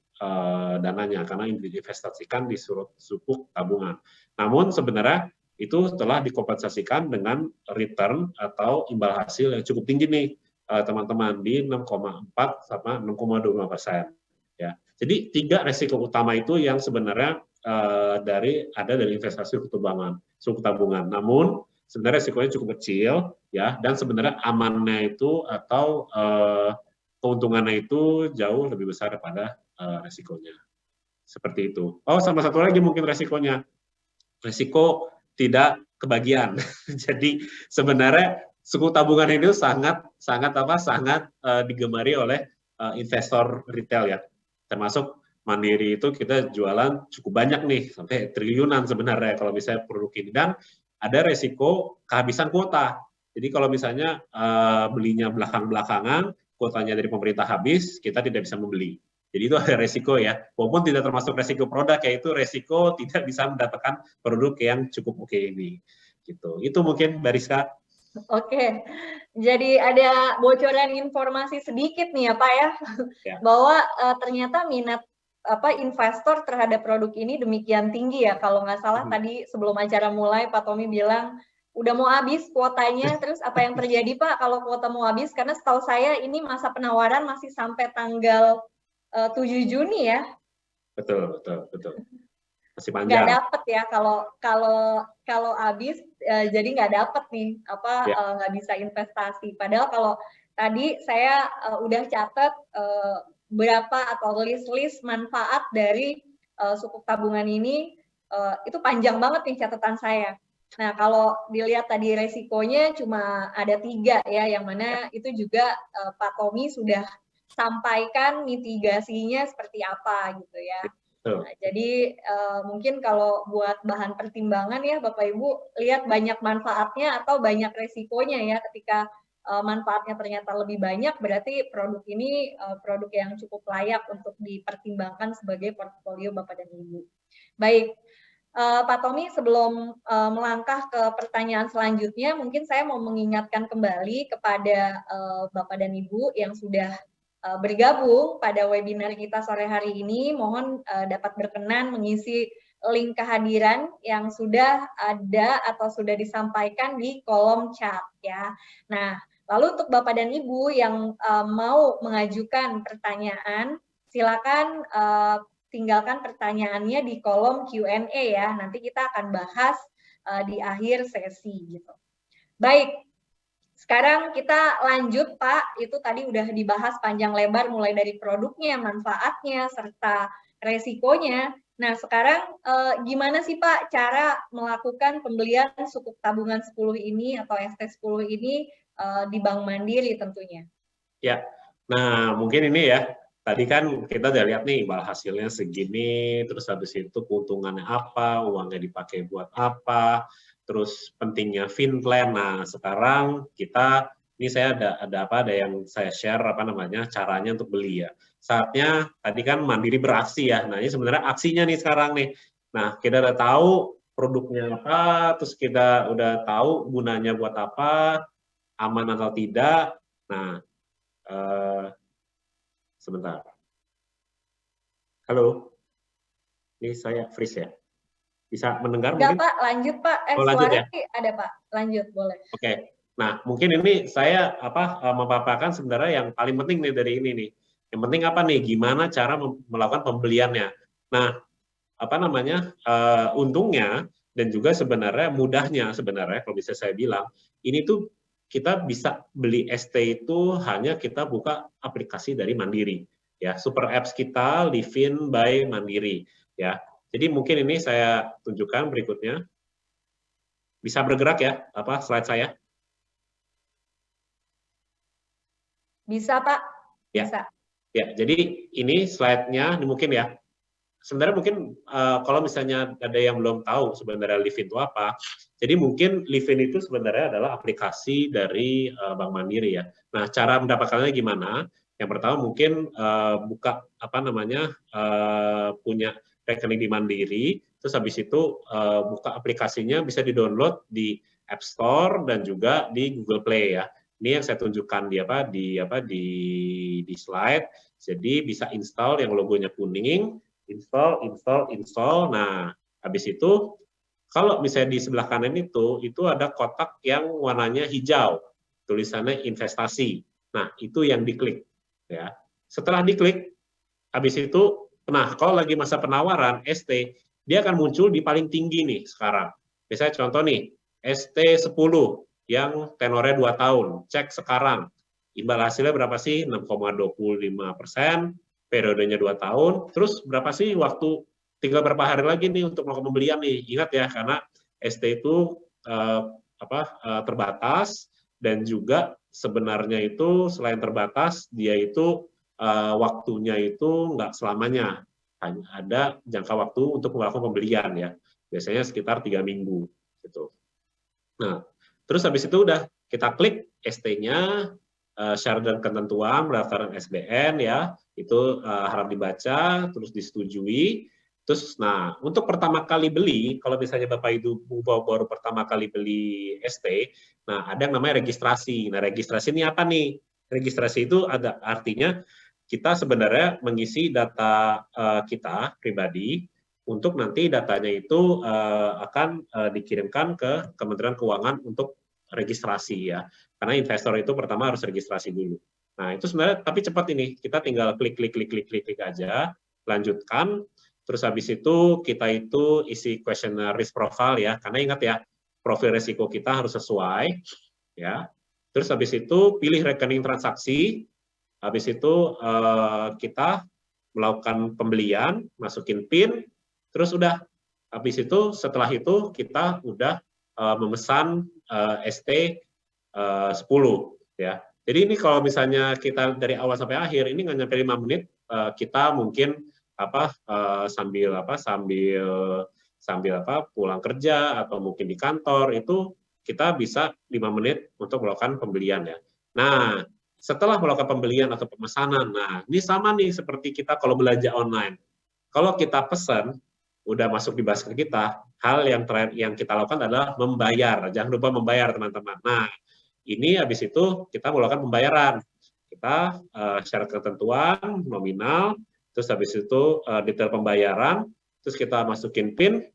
dananya karena diinvestasikan di sukuk tabungan. Namun sebenarnya itu telah dikompensasikan dengan return atau imbal hasil yang cukup tinggi nih teman-teman, di 6,4 sama 6,25%. Ya. Jadi 3 risiko utama itu yang sebenarnya dari investasi suku tabungan. Namun sebenarnya risikonya cukup kecil ya, dan sebenarnya amannya itu atau keuntungannya itu jauh lebih besar daripada risikonya. Seperti itu. Oh, sama satu lagi mungkin risikonya. Risiko tidak kebagian. Jadi sebenarnya suku tabungan itu sangat digemari oleh investor retail ya. Termasuk Mandiri itu kita jualan cukup banyak nih, sampai triliunan sebenarnya kalau misalnya produk ini. Dan ada resiko kehabisan kuota. Jadi kalau misalnya belinya belakang-belakangan, kuotanya dari pemerintah habis, kita tidak bisa membeli. Jadi itu ada resiko ya. Walaupun tidak termasuk resiko produk, yaitu resiko tidak bisa mendapatkan produk yang cukup oke ini. Gitu. Itu mungkin Mbak Rizka. Oke, jadi ada bocoran informasi sedikit nih ya Pak ya, bahwa ternyata minat investor terhadap produk ini demikian tinggi ya. Kalau nggak salah tadi sebelum acara mulai Pak Tommy bilang udah mau habis kuotanya. Terus apa yang terjadi Pak kalau kuota mau habis? Karena setahu saya ini masa penawaran masih sampai tanggal 7 Juni ya. Betul. Masih nggak panjang. dapet ya kalau habis jadi nggak dapet nih Ya. nggak bisa investasi. Padahal kalau tadi saya udah catat berapa atau list manfaat dari sukuk tabungan ini itu panjang banget nih catatan saya. Nah kalau dilihat tadi resikonya cuma ada 3 ya, yang mana itu juga Pak Tommy sudah sampaikan mitigasinya seperti apa gitu ya. Nah, jadi mungkin kalau buat bahan pertimbangan ya Bapak Ibu, lihat banyak manfaatnya atau banyak resikonya ya. Ketika manfaatnya ternyata lebih banyak, berarti produk ini produk yang cukup layak untuk dipertimbangkan sebagai portfolio Bapak dan Ibu. Baik, Pak Tommy, sebelum melangkah ke pertanyaan selanjutnya, mungkin saya mau mengingatkan kembali kepada Bapak dan Ibu yang sudah bergabung pada webinar kita sore hari ini. Mohon dapat berkenan mengisi link kehadiran yang sudah ada atau sudah disampaikan di kolom chat ya. Nah, lalu untuk Bapak dan Ibu yang mau mengajukan pertanyaan, silakan tinggalkan pertanyaannya di kolom Q&A ya. Nanti kita akan bahas di akhir sesi gitu. Baik, sekarang kita lanjut Pak, itu tadi udah dibahas panjang lebar mulai dari produknya, manfaatnya, serta resikonya. Nah sekarang gimana sih Pak cara melakukan pembelian sukuk tabungan 10 ini atau ST10 ini di Bank Mandiri tentunya? Ya, nah mungkin ini ya, tadi kan kita udah lihat nih imbal hasilnya segini, terus habis itu keuntungannya apa, uangnya dipakai buat apa, terus pentingnya FinPlan. Nah sekarang kita, ini saya ada yang saya share caranya untuk beli ya. Saatnya tadi kan Mandiri beraksi ya, nah ini sebenarnya aksinya nih sekarang nih. Nah kita udah tahu produknya apa, terus kita udah tahu gunanya buat apa, aman atau tidak. Nah sebentar. Halo, ini saya freeze ya. Bisa mendengar Enggak mungkin? Pak, lanjut Pak. Lanjut Suara ya. sih ada Pak, lanjut boleh. Oke. Nah, mungkin ini saya memaparkan sebenarnya yang paling penting nih dari ini nih. Yang penting apa nih? Gimana cara melakukan pembeliannya? Nah, untungnya dan juga sebenarnya mudahnya sebenarnya kalau bisa saya bilang, ini tuh kita bisa beli ST itu hanya kita buka aplikasi dari Mandiri ya, super apps kita Livin by Mandiri ya. Jadi mungkin ini saya tunjukkan berikutnya. Bisa bergerak ya slide saya? Bisa Pak? Ya. Bisa. Ya, jadi ini slide-nya mungkin ya. Sebenarnya mungkin kalau misalnya ada yang belum tahu sebenarnya Livin itu apa, jadi mungkin Livin itu sebenarnya adalah aplikasi dari Bank Mandiri ya. Nah, cara mendapatkannya gimana? Yang pertama mungkin buka punya rekening di Mandiri, terus habis itu buka aplikasinya bisa di-download di App Store dan juga di Google Play ya. Ini yang saya tunjukkan di slide. Jadi bisa install yang logonya kuning, install. Nah, habis itu kalau misalnya di sebelah kanan itu ada kotak yang warnanya hijau, tulisannya investasi. Nah, itu yang diklik ya. Setelah diklik, habis itu kalau lagi masa penawaran ST, dia akan muncul di paling tinggi nih sekarang. Misalnya contoh nih, ST10 yang tenornya 2 tahun, cek sekarang. Imbal hasilnya berapa sih? 6,25%, periodenya 2 tahun, terus berapa sih waktu tinggal berapa hari lagi nih untuk melakukan pembelian nih. Ingat ya, karena ST itu terbatas dan juga sebenarnya itu selain terbatas, dia itu waktunya itu nggak selamanya. Hanya ada jangka waktu untuk melakukan pembelian ya. Biasanya sekitar 3 minggu gitu. Nah, terus habis itu udah kita klik ST-nya, syarat dan ketentuan pendaftaran SBN ya, itu harap dibaca, terus disetujui. Terus, nah untuk pertama kali beli, kalau misalnya Bapak Ibu baru pertama kali beli ST, nah ada yang namanya registrasi. Nah registrasi ini apa nih? Registrasi itu ada artinya kita sebenarnya mengisi data kita pribadi, untuk nanti datanya itu akan dikirimkan ke Kementerian Keuangan untuk registrasi ya. Karena investor itu pertama harus registrasi dulu. Nah, itu sebenarnya tapi cepat ini. Kita tinggal klik aja, lanjutkan. Terus habis itu kita itu isi questionnaire risk profile ya, karena ingat ya, profil risiko kita harus sesuai ya. Terus habis itu pilih rekening transaksi, habis itu kita melakukan pembelian, masukin PIN, terus udah. Habis itu setelah itu kita udah memesan ST 10 ya. Jadi ini kalau misalnya kita dari awal sampai akhir ini nggak nyampe 5 menit, kita mungkin sambil pulang kerja atau mungkin di kantor itu kita bisa 5 menit untuk melakukan pembelian ya. Nah, setelah melakukan pembelian atau pemesanan, nah ini sama nih seperti kita kalau belanja online. Kalau kita pesan, udah masuk di basket kita, hal yang terakhir yang kita lakukan adalah membayar. Jangan lupa membayar teman-teman. Nah, ini habis itu kita melakukan pembayaran. Kita syarat ketentuan, nominal, terus habis itu detail pembayaran, terus kita masukin PIN,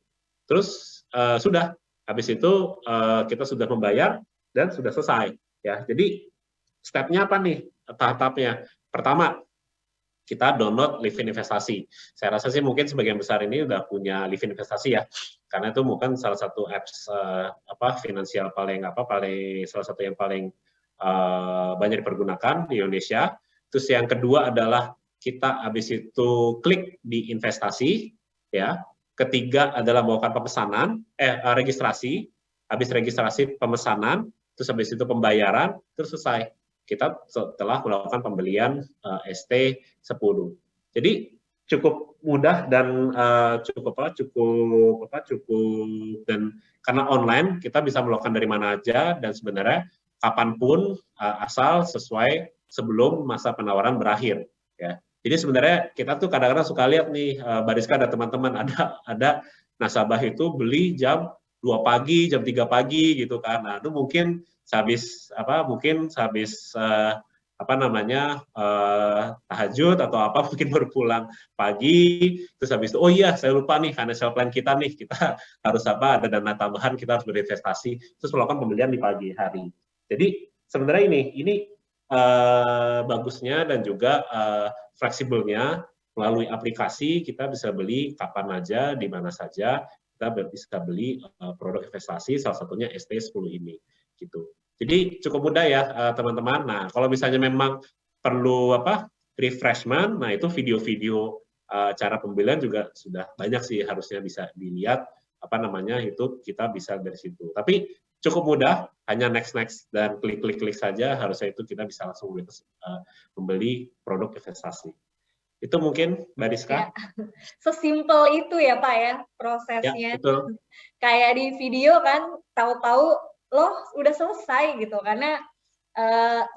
terus sudah. Habis itu kita sudah membayar dan sudah selesai. Ya, jadi stepnya apa nih? Tahap-tahapnya. Pertama, kita download Livin Investasi. Saya rasa sih mungkin sebagian besar ini udah punya Livin Investasi ya, karena itu bukan salah satu apps finansial salah satu yang paling banyak dipergunakan di Indonesia. Terus yang kedua adalah kita habis itu klik di investasi, ya. Ketiga adalah melakukan pemesanan, registrasi. Habis registrasi pemesanan, terus habis itu pembayaran, terus selesai. Kita setelah melakukan pembelian ST10. Jadi cukup mudah dan cukup dan karena online kita bisa melakukan dari mana aja dan sebenarnya kapanpun asal sesuai sebelum masa penawaran berakhir ya. Jadi sebenarnya kita tuh kadang-kadang suka lihat nih Bariska ada teman-teman ada nasabah itu beli jam 2 pagi, jam 3 pagi gitu kan. Nah, itu mungkin sehabis tahajud atau apa mungkin baru pulang pagi, terus habis itu oh iya saya lupa nih financial plan kita nih, kita harus ada dana tambahan, kita harus berinvestasi, terus melakukan pembelian di pagi hari. Jadi sebenarnya ini bagusnya dan juga fleksibelnya melalui aplikasi kita bisa beli kapan aja, di mana saja, kita bisa beli produk investasi, salah satunya ST10 ini. Gitu. Jadi cukup mudah ya teman-teman. Nah, kalau misalnya memang perlu refreshment, nah itu video-video cara pembelian juga sudah banyak sih harusnya bisa dilihat itu kita bisa dari situ. Tapi cukup mudah, hanya next dan klik saja, harusnya itu kita bisa langsung membeli produk investasi. Itu mungkin Mbak Rizka. Ya. Sesimpel itu ya Pak ya prosesnya. Ya, betul. Kayak di video kan tahu-tahu loh udah selesai gitu, karena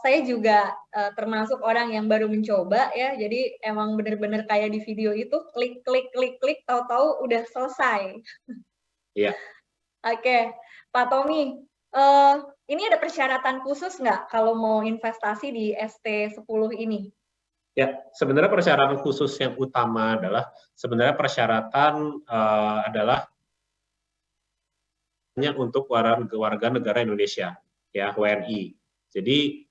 saya juga termasuk orang yang baru mencoba ya, jadi emang bener-bener kayak di video itu klik tahu-tahu udah selesai. Iya. Oke, Pak Tommy, ini ada persyaratan khusus nggak kalau mau investasi di ST10 ini? Ya, sebenarnya persyaratan khusus yang utama adalah sebenarnya persyaratan adalah untuk warga negara Indonesia, ya WNI. Jadi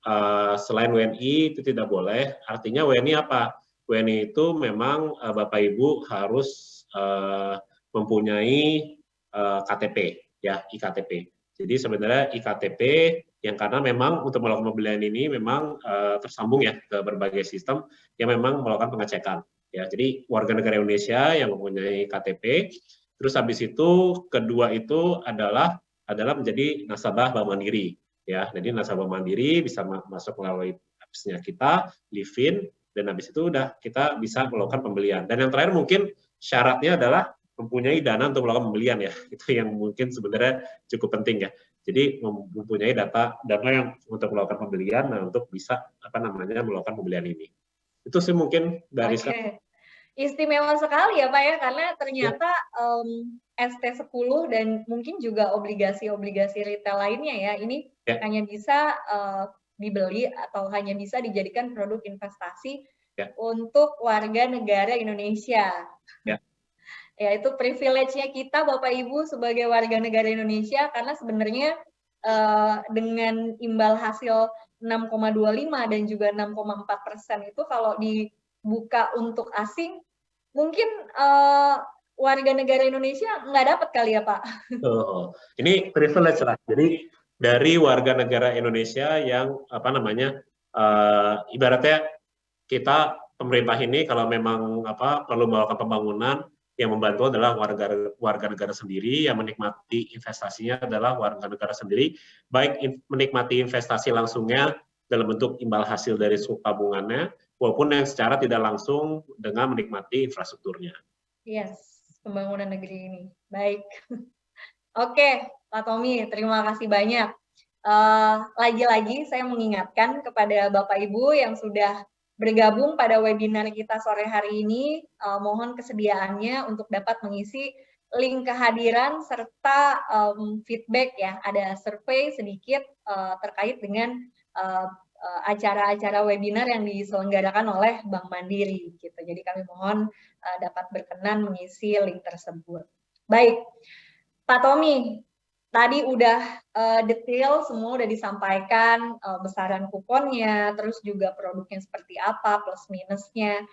selain WNI itu tidak boleh. Artinya WNI apa? WNI itu memang Bapak Ibu harus mempunyai KTP, ya IKTP. Jadi sebenarnya IKTP yang karena memang untuk melakukan pembelian ini memang tersambung ya ke berbagai sistem yang memang melakukan pengecekan. Ya, jadi warga negara Indonesia yang mempunyai KTP. Terus habis itu kedua itu adalah menjadi nasabah Bank Mandiri ya. Jadi nasabah Mandiri bisa masuk melalui apps-nya kita, Livin, dan habis itu udah kita bisa melakukan pembelian. Dan yang terakhir mungkin syaratnya adalah mempunyai dana untuk melakukan pembelian ya. Itu yang mungkin sebenarnya cukup penting ya. Jadi mempunyai dana yang untuk melakukan pembelian, nah untuk bisa melakukan pembelian ini. Itu sih mungkin dari Oke. Istimewa sekali ya Pak ya, karena ternyata ST10 dan mungkin juga obligasi-obligasi retail lainnya ya, ini hanya bisa dibeli atau hanya bisa dijadikan produk investasi untuk warga negara Indonesia. Ya, itu privilege-nya kita Bapak Ibu sebagai warga negara Indonesia, karena sebenarnya dengan imbal hasil 6,25 dan juga 6,4% itu kalau dibuka untuk asing mungkin warga negara Indonesia nggak dapat kali ya Pak? Oh, ini privilege lah. Jadi dari warga negara Indonesia yang apa namanya ibaratnya kita pemerintah ini kalau memang perlu melakukan pembangunan, yang membantu adalah warga negara sendiri, yang menikmati investasinya adalah warga negara sendiri, baik menikmati investasi langsungnya dalam bentuk imbal hasil dari sukuk tabungannya, walaupun yang secara tidak langsung dengan menikmati infrastrukturnya. Yes, pembangunan negeri ini. Baik. Oke, Pak Tommy, terima kasih banyak. Lagi-lagi saya mengingatkan kepada Bapak Ibu yang sudah bergabung pada webinar kita sore hari ini, mohon kesediaannya untuk dapat mengisi link kehadiran serta feedback ya, ada survei sedikit terkait dengan acara-acara webinar yang diselenggarakan oleh Bank Mandiri gitu. Jadi kami mohon dapat berkenan mengisi link tersebut. Baik, Pak Tommy, tadi udah detail semua udah disampaikan, besaran kuponnya, terus juga produknya seperti apa, plus minusnya.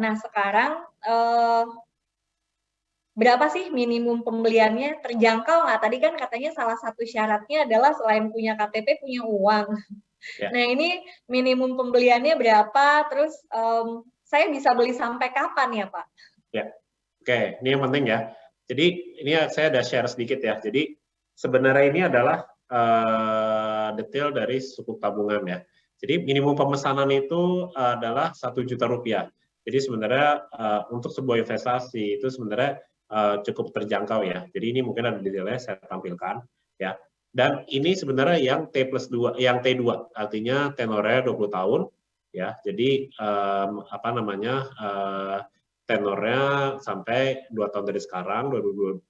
Nah sekarang berapa sih minimum pembeliannya? Terjangkau nggak? Tadi kan katanya salah satu syaratnya adalah selain punya KTP punya uang. Ya. Nah ini minimum pembeliannya berapa? Terus saya bisa beli sampai kapan ya Pak? Ya, oke, ini yang penting ya. Jadi ini saya ada share sedikit ya. Jadi sebenarnya ini adalah detail dari sukuk tabungan ya. Jadi minimum pemesanan itu adalah 1 juta rupiah. Jadi sebenarnya untuk sebuah investasi itu sebenarnya cukup terjangkau ya. Jadi ini mungkin ada detailnya saya tampilkan ya. Dan ini sebenarnya yang T+2, yang T2, artinya tenornya 20 tahun ya. Jadi tenornya sampai 2 tahun dari sekarang 2025,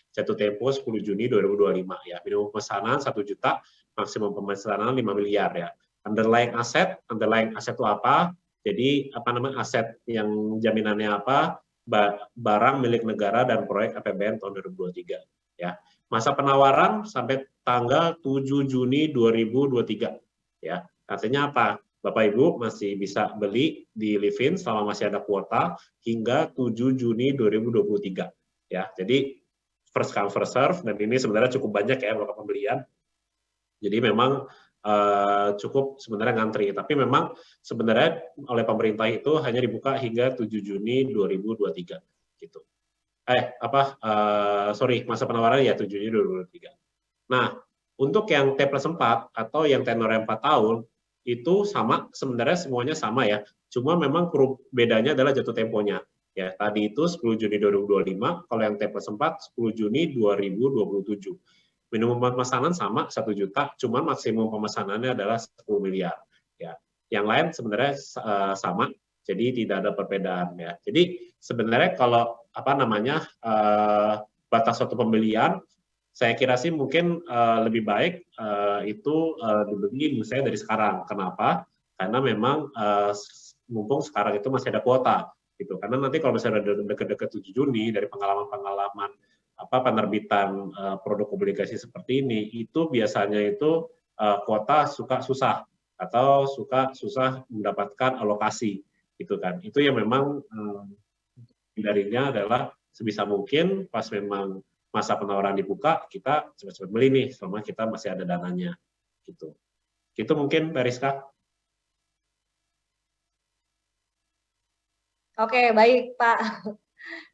jatuh tempo 10 Juni 2025 ya. Minimum pemesanan 1 juta, maksimum pemesanan 5 miliar ya. Underlying aset itu apa? Jadi aset yang jaminannya apa? Barang milik negara dan proyek APBN tahun 2023 ya. Masa penawaran sampai tanggal 7 Juni 2023 ya. Artinya apa? Bapak Ibu masih bisa beli di Livin selama masih ada kuota hingga 7 Juni 2023 ya. Jadi first come first serve, dan ini sebenarnya cukup banyak ya beberapa pembelian. Jadi memang cukup sebenarnya ngantri, tapi memang sebenarnya oleh pemerintah itu hanya dibuka hingga 7 Juni 2023 gitu. Masa penawaran ya 7 Juni 2023. Nah, untuk yang T+4 atau yang tenornya 4 tahun itu sama, sebenarnya semuanya sama ya. Cuma memang bedanya adalah jatuh temponya. Ya, tadi itu 10 Juni 2025, kalau yang T+4 10 Juni 2027. Minimum pemesanan sama 1 juta, cuma maksimum pemesanannya adalah 10 miliar. Ya. Yang lain sebenarnya sama, jadi tidak ada perbedaan ya. Jadi sebenarnya kalau batas suatu pembelian, saya kira sih mungkin lebih baik itu dibeli misalnya dari sekarang. Kenapa? Karena memang mumpung sekarang itu masih ada kuota gitu. Karena nanti kalau misalnya dekat-dekat 7 Juni dari pengalaman penerbitan produk obligasi seperti ini, itu biasanya itu kuota suka susah atau suka susah mendapatkan alokasi gitu kan. Itu yang memang hindarinya adalah sebisa mungkin pas memang masa penawaran dibuka, kita cepat-cepat beli nih selama kita masih ada dananya gitu. Itu mungkin Mbak Rizka. Oke, baik Pak.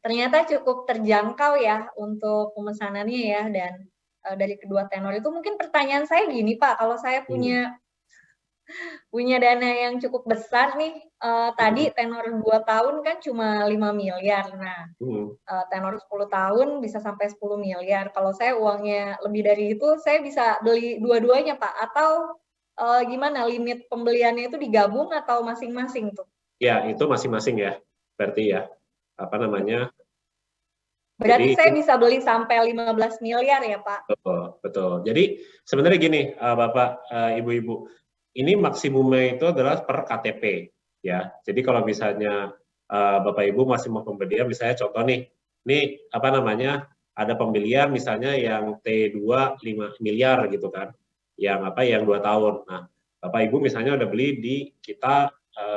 Ternyata cukup terjangkau ya untuk pemesanannya ya, dan dari kedua tenor itu mungkin pertanyaan saya gini Pak, kalau saya punya dana yang cukup besar nih, tadi tenor 2 tahun kan cuma 5 miliar, nah tenor 10 tahun bisa sampai 10 miliar, kalau saya uangnya lebih dari itu, saya bisa beli dua-duanya Pak, atau gimana, limit pembeliannya itu digabung atau masing-masing tuh? Ya, itu masing-masing ya, berarti ya. Berarti saya bisa beli sampai 15 miliar ya Pak? Betul. Jadi sebenarnya gini Bapak, Ibu-Ibu, ini maksimumnya itu adalah per KTP ya. Jadi kalau misalnya Bapak Ibu masih mau pembelian, misalnya contoh nih, ini ada pembelian misalnya yang T2 5 miliar gitu kan, yang 2 tahun. Nah, Bapak Ibu misalnya udah beli di kita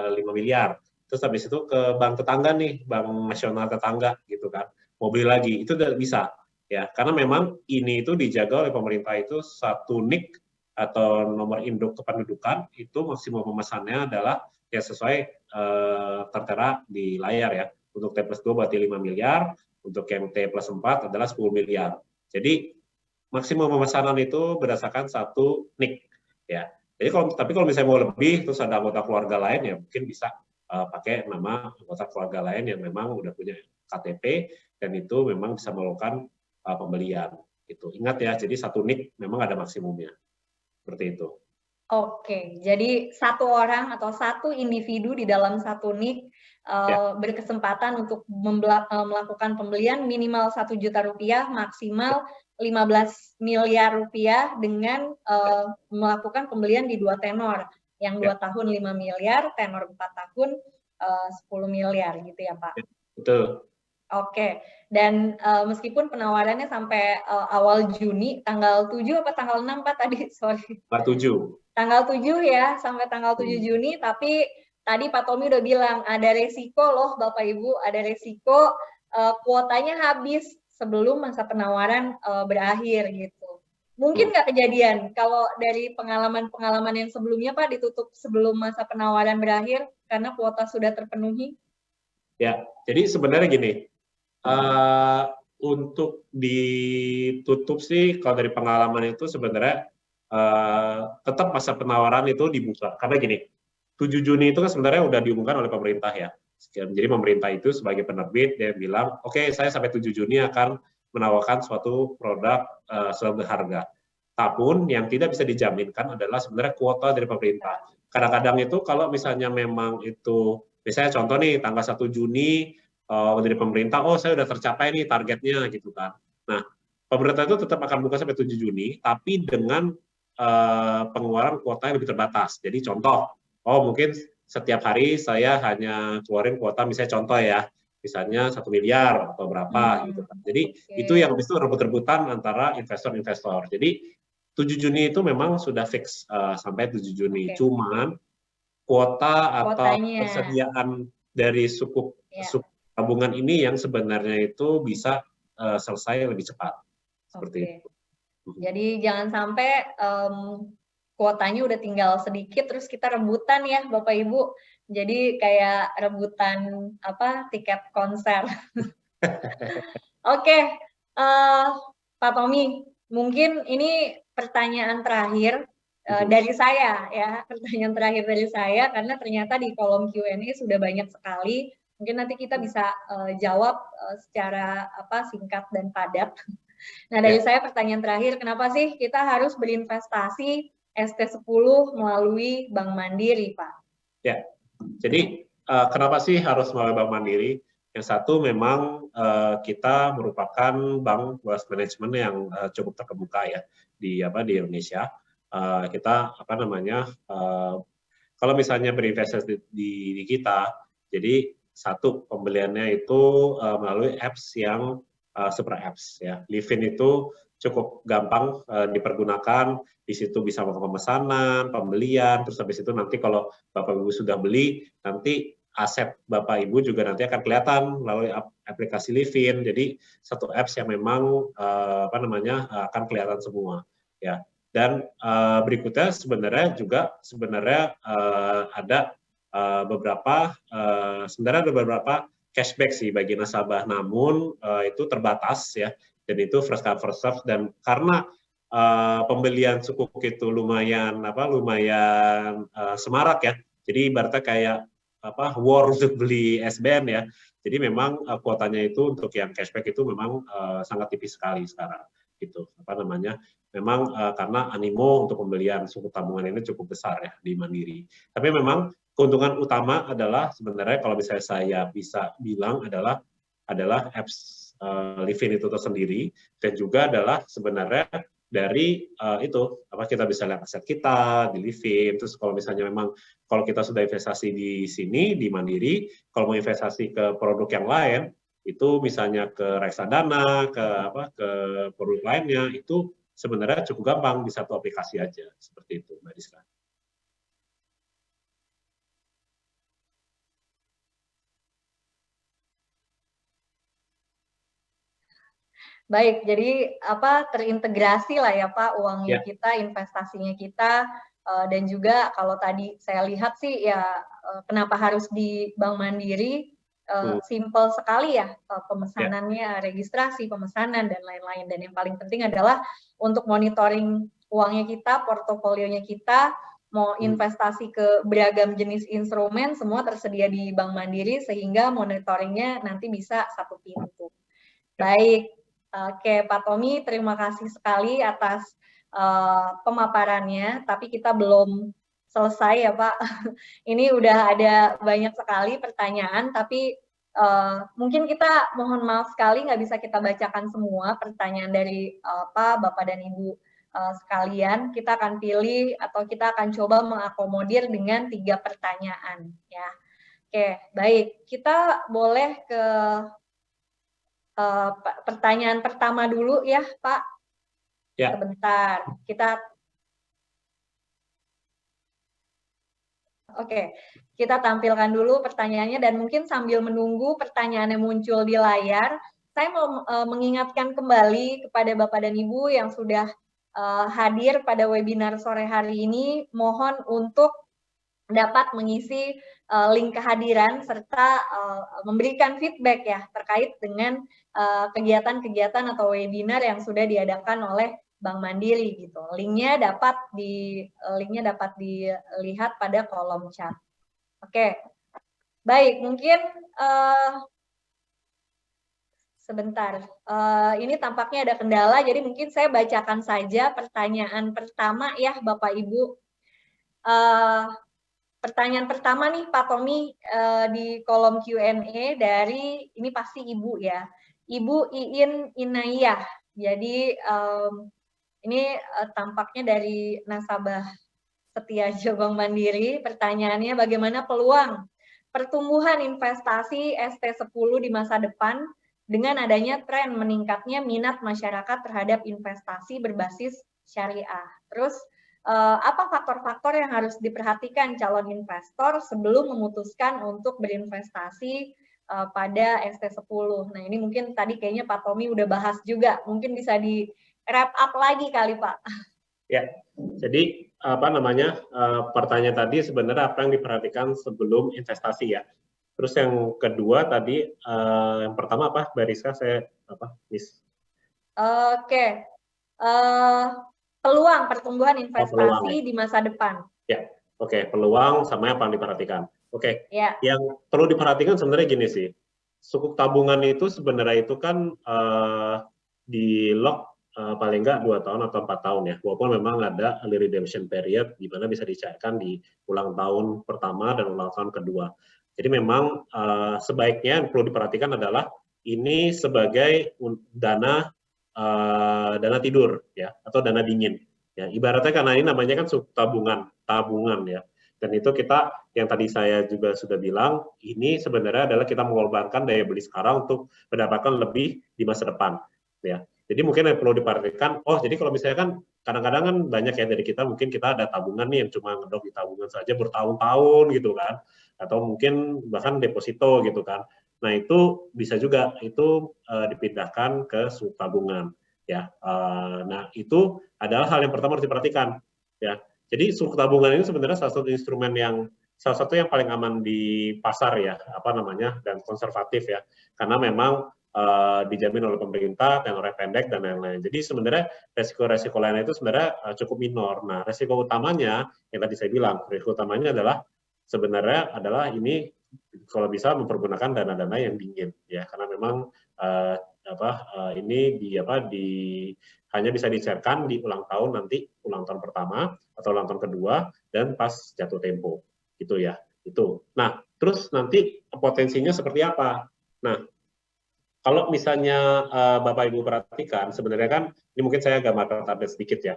5 miliar. terus habis itu ke bank tetangga nih, bank nasional tetangga gitu kan, mau beli lagi, itu udah bisa ya, karena memang ini itu dijaga oleh pemerintah itu satu NIK atau nomor induk kependudukan itu maksimum pemesannya adalah yang sesuai tertera di layar ya. Untuk T+2 berarti 5 miliar, untuk yang T+4 adalah 10 miliar. Jadi maksimum pemesanan itu berdasarkan satu NIK ya. Jadi kalau misalnya mau lebih terus ada anggota keluarga lain ya mungkin bisa pakai nama anggota keluarga lain yang memang udah punya KTP dan itu memang bisa melakukan pembelian. Itu ingat ya, jadi satu NIK memang ada maksimumnya seperti itu. Oke, jadi satu orang atau satu individu di dalam satu NIK berkesempatan untuk melakukan pembelian minimal 1 juta rupiah, maksimal 15 miliar rupiah dengan melakukan pembelian di 2 tenor, yang 2 tahun 5 miliar, tenor 4 tahun 10 miliar gitu ya Pak? Betul. Oke, dan meskipun penawarannya sampai awal Juni, tanggal 7 apa tanggal 6 Pak tadi? Sorry. Tanggal 7. Tanggal 7 ya, sampai tanggal 7 Juni, tapi tadi Pak Tommy udah bilang, ada resiko loh Bapak Ibu, ada resiko kuotanya habis sebelum masa penawaran berakhir gitu. Mungkin nggak kejadian, kalau dari pengalaman-pengalaman yang sebelumnya Pak, ditutup sebelum masa penawaran berakhir, karena kuota sudah terpenuhi? Ya, jadi sebenarnya gini, untuk ditutup sih, kalau dari pengalaman itu sebenarnya tetap masa penawaran itu dibuka. Karena gini, 7 Juni itu kan sebenarnya udah diumumkan oleh pemerintah ya. Jadi pemerintah itu sebagai penerbit, dia bilang, oke, saya sampai 7 Juni akan menawarkan suatu produk suatu harga. Namun yang tidak bisa dijaminkan adalah sebenarnya kuota dari pemerintah. Kadang-kadang itu kalau misalnya memang itu, misalnya contoh nih, tanggal 1 Juni dari pemerintah, oh saya udah tercapai nih targetnya gitu kan. Nah, pemerintah itu tetap akan buka sampai 7 Juni, tapi dengan pengeluaran kuota yang lebih terbatas. Jadi contoh, mungkin setiap hari saya hanya keluarin kuota, misalnya contoh ya, misalnya 1 miliar atau berapa gitu kan. Jadi itu yang habis itu rebut-rebutan antara investor-investor. Jadi 7 Juni itu memang sudah fix sampai 7 Juni. Cuman kuota atau persediaan dari suku tabungan ini yang sebenarnya itu bisa selesai lebih cepat. Seperti itu. Jadi jangan sampai kuotanya udah tinggal sedikit terus kita rebutan ya Bapak Ibu. Jadi kayak rebutan tiket konser. Oke, Pak Tommy, mungkin ini pertanyaan terakhir dari saya ya, pertanyaan terakhir dari saya karena ternyata di kolom Q&A sudah banyak sekali. Mungkin nanti kita bisa jawab secara singkat dan padat. Nah, dari saya pertanyaan terakhir, kenapa sih kita harus berinvestasi ST10 melalui Bank Mandiri, Pak? Ya, jadi kenapa sih harus melalui Bank Mandiri? Yang satu memang kita merupakan bank wealth management yang cukup terkemuka ya di Indonesia. Kita kalau misalnya berinvestasi di kita, jadi satu pembeliannya itu melalui apps yang super apps ya. Livin itu cukup gampang dipergunakan, di situ bisa melakukan pemesanan, pembelian, terus habis itu nanti kalau Bapak Ibu sudah beli, nanti aset Bapak Ibu juga nanti akan kelihatan melalui aplikasi Livin. Jadi satu apps yang memang akan kelihatan semua ya. Dan berikutnya sebenarnya ada beberapa cashback sih bagi nasabah, namun itu terbatas ya, dan itu first come first serve, dan karena pembelian sukuk itu lumayan semarak ya, jadi ibaratnya kayak war untuk beli SBN ya, jadi memang kuotanya itu untuk yang cashback itu memang sangat tipis sekali sekarang gitu, memang karena animo untuk pembelian sukuk tabungan ini cukup besar ya di Mandiri, tapi memang keuntungan utama adalah sebenarnya kalau misalnya saya bisa bilang adalah apps Livin itu tersendiri, dan juga adalah sebenarnya dari kita bisa lihat aset kita di Livin. Terus kalau misalnya memang kalau kita sudah investasi di sini di Mandiri, kalau mau investasi ke produk yang lain itu misalnya ke reksadana, ke produk lainnya, itu sebenarnya cukup gampang di satu aplikasi aja, seperti itu Mbak Rizka. Baik, jadi terintegrasi lah ya Pak, uangnya Ya. kita, investasinya kita, dan juga kalau tadi saya lihat sih ya kenapa harus di Bank Mandiri, simpel sekali ya pemesanannya, registrasi, pemesanan dan lain-lain. Dan yang paling penting adalah untuk monitoring uangnya kita, portofolionya kita, mau investasi ke beragam jenis instrumen, semua tersedia di Bank Mandiri sehingga monitoringnya nanti bisa satu pintu. Baik. Oke, Pak Tommy, terima kasih sekali atas pemaparannya, tapi kita belum selesai ya Pak. Ini udah ada banyak sekali pertanyaan, tapi mungkin kita mohon maaf sekali nggak bisa kita bacakan semua pertanyaan dari Bapak dan Ibu sekalian. Kita akan pilih atau kita akan coba mengakomodir dengan 3 pertanyaan. Ya. Oke, baik. Kita boleh ke pertanyaan pertama dulu ya, Pak. Ya. Sebentar, kita tampilkan dulu pertanyaannya dan mungkin sambil menunggu pertanyaannya muncul di layar, saya mau mengingatkan kembali kepada Bapak dan Ibu yang sudah hadir pada webinar sore hari ini, mohon untuk dapat mengisi link kehadiran serta memberikan feedback ya terkait dengan kegiatan-kegiatan atau webinar yang sudah diadakan oleh Bank Mandiri gitu. Linknya dapat dilihat pada kolom chat. Oke, baik mungkin sebentar. Ini tampaknya ada kendala, jadi mungkin saya bacakan saja pertanyaan pertama ya Bapak Ibu. Pertanyaan pertama nih Pak Tommy di kolom Q&A dari, ini pasti Ibu ya, Ibu Iin Inayah. Jadi ini tampaknya dari nasabah setia Bank Mandiri. Pertanyaannya, bagaimana peluang pertumbuhan investasi ST10 di masa depan dengan adanya tren meningkatnya minat masyarakat terhadap investasi berbasis syariah? Terus apa faktor-faktor yang harus diperhatikan calon investor sebelum memutuskan untuk berinvestasi pada ST10? Nah, ini mungkin tadi kayaknya Pak Tommy udah bahas juga, mungkin bisa di wrap up lagi kali Pak. Ya, jadi pertanyaan tadi sebenarnya apa yang diperhatikan sebelum investasi ya. Terus yang kedua tadi, yang pertama apa, Mbak Rizka? Miss? Oke. Peluang pertumbuhan investasi di masa depan. Ya, oke. Peluang sama apa yang diperhatikan. Oke. Ya. Yang perlu diperhatikan sebenarnya gini sih. Sukuk tabungan itu sebenarnya itu kan di lock paling nggak 2 tahun atau 4 tahun ya. Walaupun memang ada early redemption period di mana bisa dicairkan di ulang tahun pertama dan ulang tahun kedua. Jadi memang sebaiknya yang perlu diperhatikan adalah ini sebagai dana tidur ya atau dana dingin ya, ibaratnya karena ini namanya kan tabungan ya, dan itu kita yang tadi saya juga sudah bilang ini sebenarnya adalah kita mengorbankan daya beli sekarang untuk mendapatkan lebih di masa depan ya. Jadi mungkin yang perlu diperhatikan, jadi kalau misalnya kan kadang-kadang kan banyak ya dari kita, mungkin kita ada tabungan nih yang cuma ngedok di tabungan saja bertahun-tahun gitu kan, atau mungkin bahkan deposito gitu kan. Nah itu bisa juga itu dipindahkan ke sukuk tabungan ya. Nah itu adalah hal yang pertama harus diperhatikan ya. Jadi sukuk tabungan ini sebenarnya salah satu instrumen yang paling aman di pasar ya, dan konservatif ya, karena memang dijamin oleh pemerintah, tenornya pendek dan lain-lain. Jadi sebenarnya resiko-resiko lainnya itu sebenarnya cukup minor. Nah resiko utamanya yang tadi saya bilang, resiko utamanya adalah sebenarnya ini kalau bisa mempergunakan dana-dana yang dingin ya, karena memang ini hanya bisa dicairkan di ulang tahun nanti, ulang tahun pertama atau ulang tahun kedua dan pas jatuh tempo gitu ya. Itu. Nah, terus nanti potensinya seperti apa? Nah, kalau misalnya Bapak Ibu perhatikan, sebenarnya kan ini mungkin saya agak market update sedikit ya.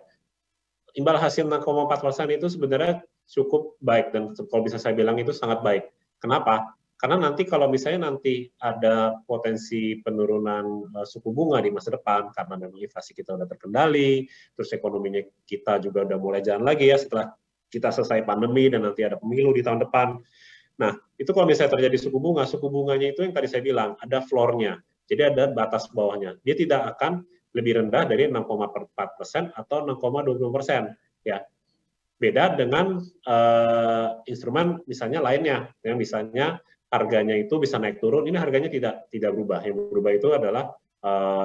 Imbal hasil 6,4% itu sebenarnya cukup baik dan kalau bisa saya bilang itu sangat baik. Kenapa? Karena nanti kalau misalnya nanti ada potensi penurunan suku bunga di masa depan karena memang inflasi kita udah terkendali, terus ekonominya kita juga udah mulai jalan lagi ya setelah kita selesai pandemi dan nanti ada pemilu di tahun depan. Nah, itu kalau misalnya terjadi suku bunganya itu yang tadi saya bilang, ada floor-nya. Jadi ada batas bawahnya. Dia tidak akan lebih rendah dari 6,4% atau 6,20%. Ya, beda dengan instrumen misalnya lainnya, yang misalnya harganya itu bisa naik turun. Ini harganya tidak berubah. Yang berubah itu adalah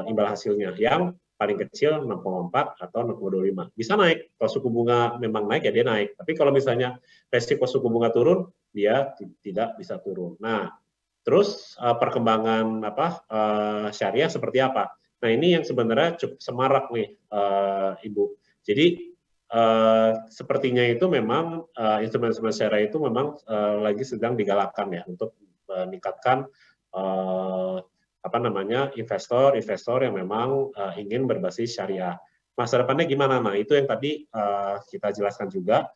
imbal hasilnya yang paling kecil 6,4 atau 6,25. Bisa naik. Kalau suku bunga memang naik ya dia naik. Tapi kalau misalnya resiko suku bunga turun, dia tidak bisa turun. Nah, terus perkembangan syariah seperti apa? Nah, ini yang sebenarnya cukup semarak nih, Ibu. Jadi sepertinya itu memang instrumen-instrumen syariah itu memang lagi sedang digalakkan ya untuk meningkatkan investor yang memang ingin berbasis syariah. Masa depannya gimana? Nah, itu yang tadi kita jelaskan juga.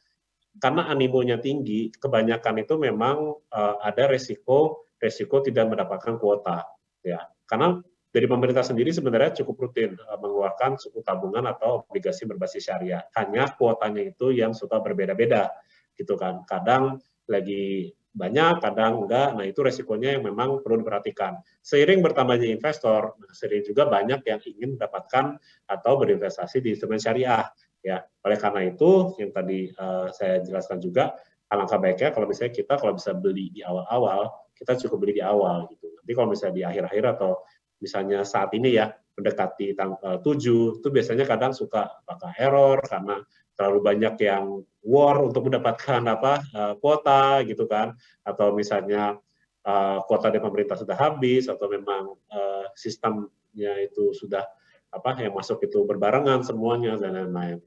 Karena animonya tinggi, kebanyakan itu memang ada resiko tidak mendapatkan kuota, ya. Karena dari pemerintah sendiri sebenarnya cukup rutin mengeluarkan suku tabungan atau obligasi berbasis syariah. Hanya kuotanya itu yang suka berbeda-beda, gitu kan. Kadang lagi banyak, kadang enggak. Nah, itu resikonya yang memang perlu diperhatikan. Seiring bertambahnya investor, sering juga banyak yang ingin mendapatkan atau berinvestasi di instrumen syariah. Ya, oleh karena itu yang tadi saya jelaskan juga, alangkah baiknya kalau misalnya kita bisa beli di awal-awal, kita cukup beli di awal gitu. Nanti kalau misalnya di akhir-akhir atau misalnya saat ini ya mendekati tanggal 7, itu biasanya kadang suka apakah error karena terlalu banyak yang war untuk mendapatkan kuota gitu kan, atau misalnya kuota dari pemerintah sudah habis, atau memang sistemnya itu sudah yang masuk itu berbarengan semuanya dan lain-lain.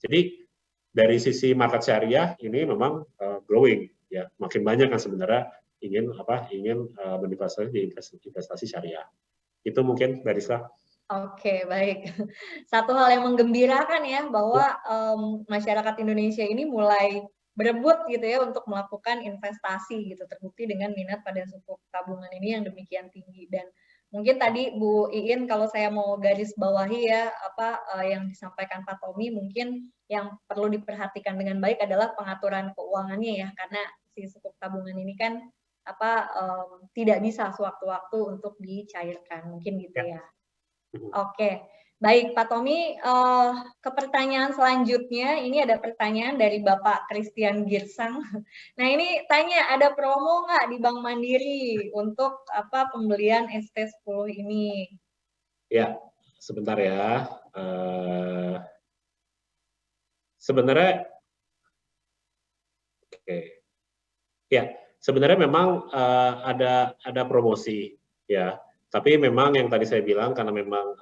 Jadi dari sisi market syariah ini memang growing ya, makin banyak kan sebenarnya ingin berinvestasi di investasi syariah. Itu mungkin dari saya. Oke, baik. Satu hal yang menggembirakan ya bahwa masyarakat Indonesia ini mulai berebut gitu ya untuk melakukan investasi gitu, terbukti dengan minat pada sukuk tabungan ini yang demikian tinggi. Dan mungkin tadi Bu Iin kalau saya mau garis bawahi ya yang disampaikan Pak Tommy, mungkin yang perlu diperhatikan dengan baik adalah pengaturan keuangannya ya, karena si sukuk tabungan ini kan tidak bisa sewaktu-waktu untuk dicairkan, mungkin gitu ya. Oke, baik Pak Tommy, ke pertanyaan selanjutnya, ini ada pertanyaan dari Bapak Christian Girsang. Nah ini tanya, ada promo nggak di Bank Mandiri untuk pembelian ST10 ini? Ya, sebentar ya. Sebenarnya, oke. Ya, sebenarnya memang ada promosi ya. Tapi memang yang tadi saya bilang karena memang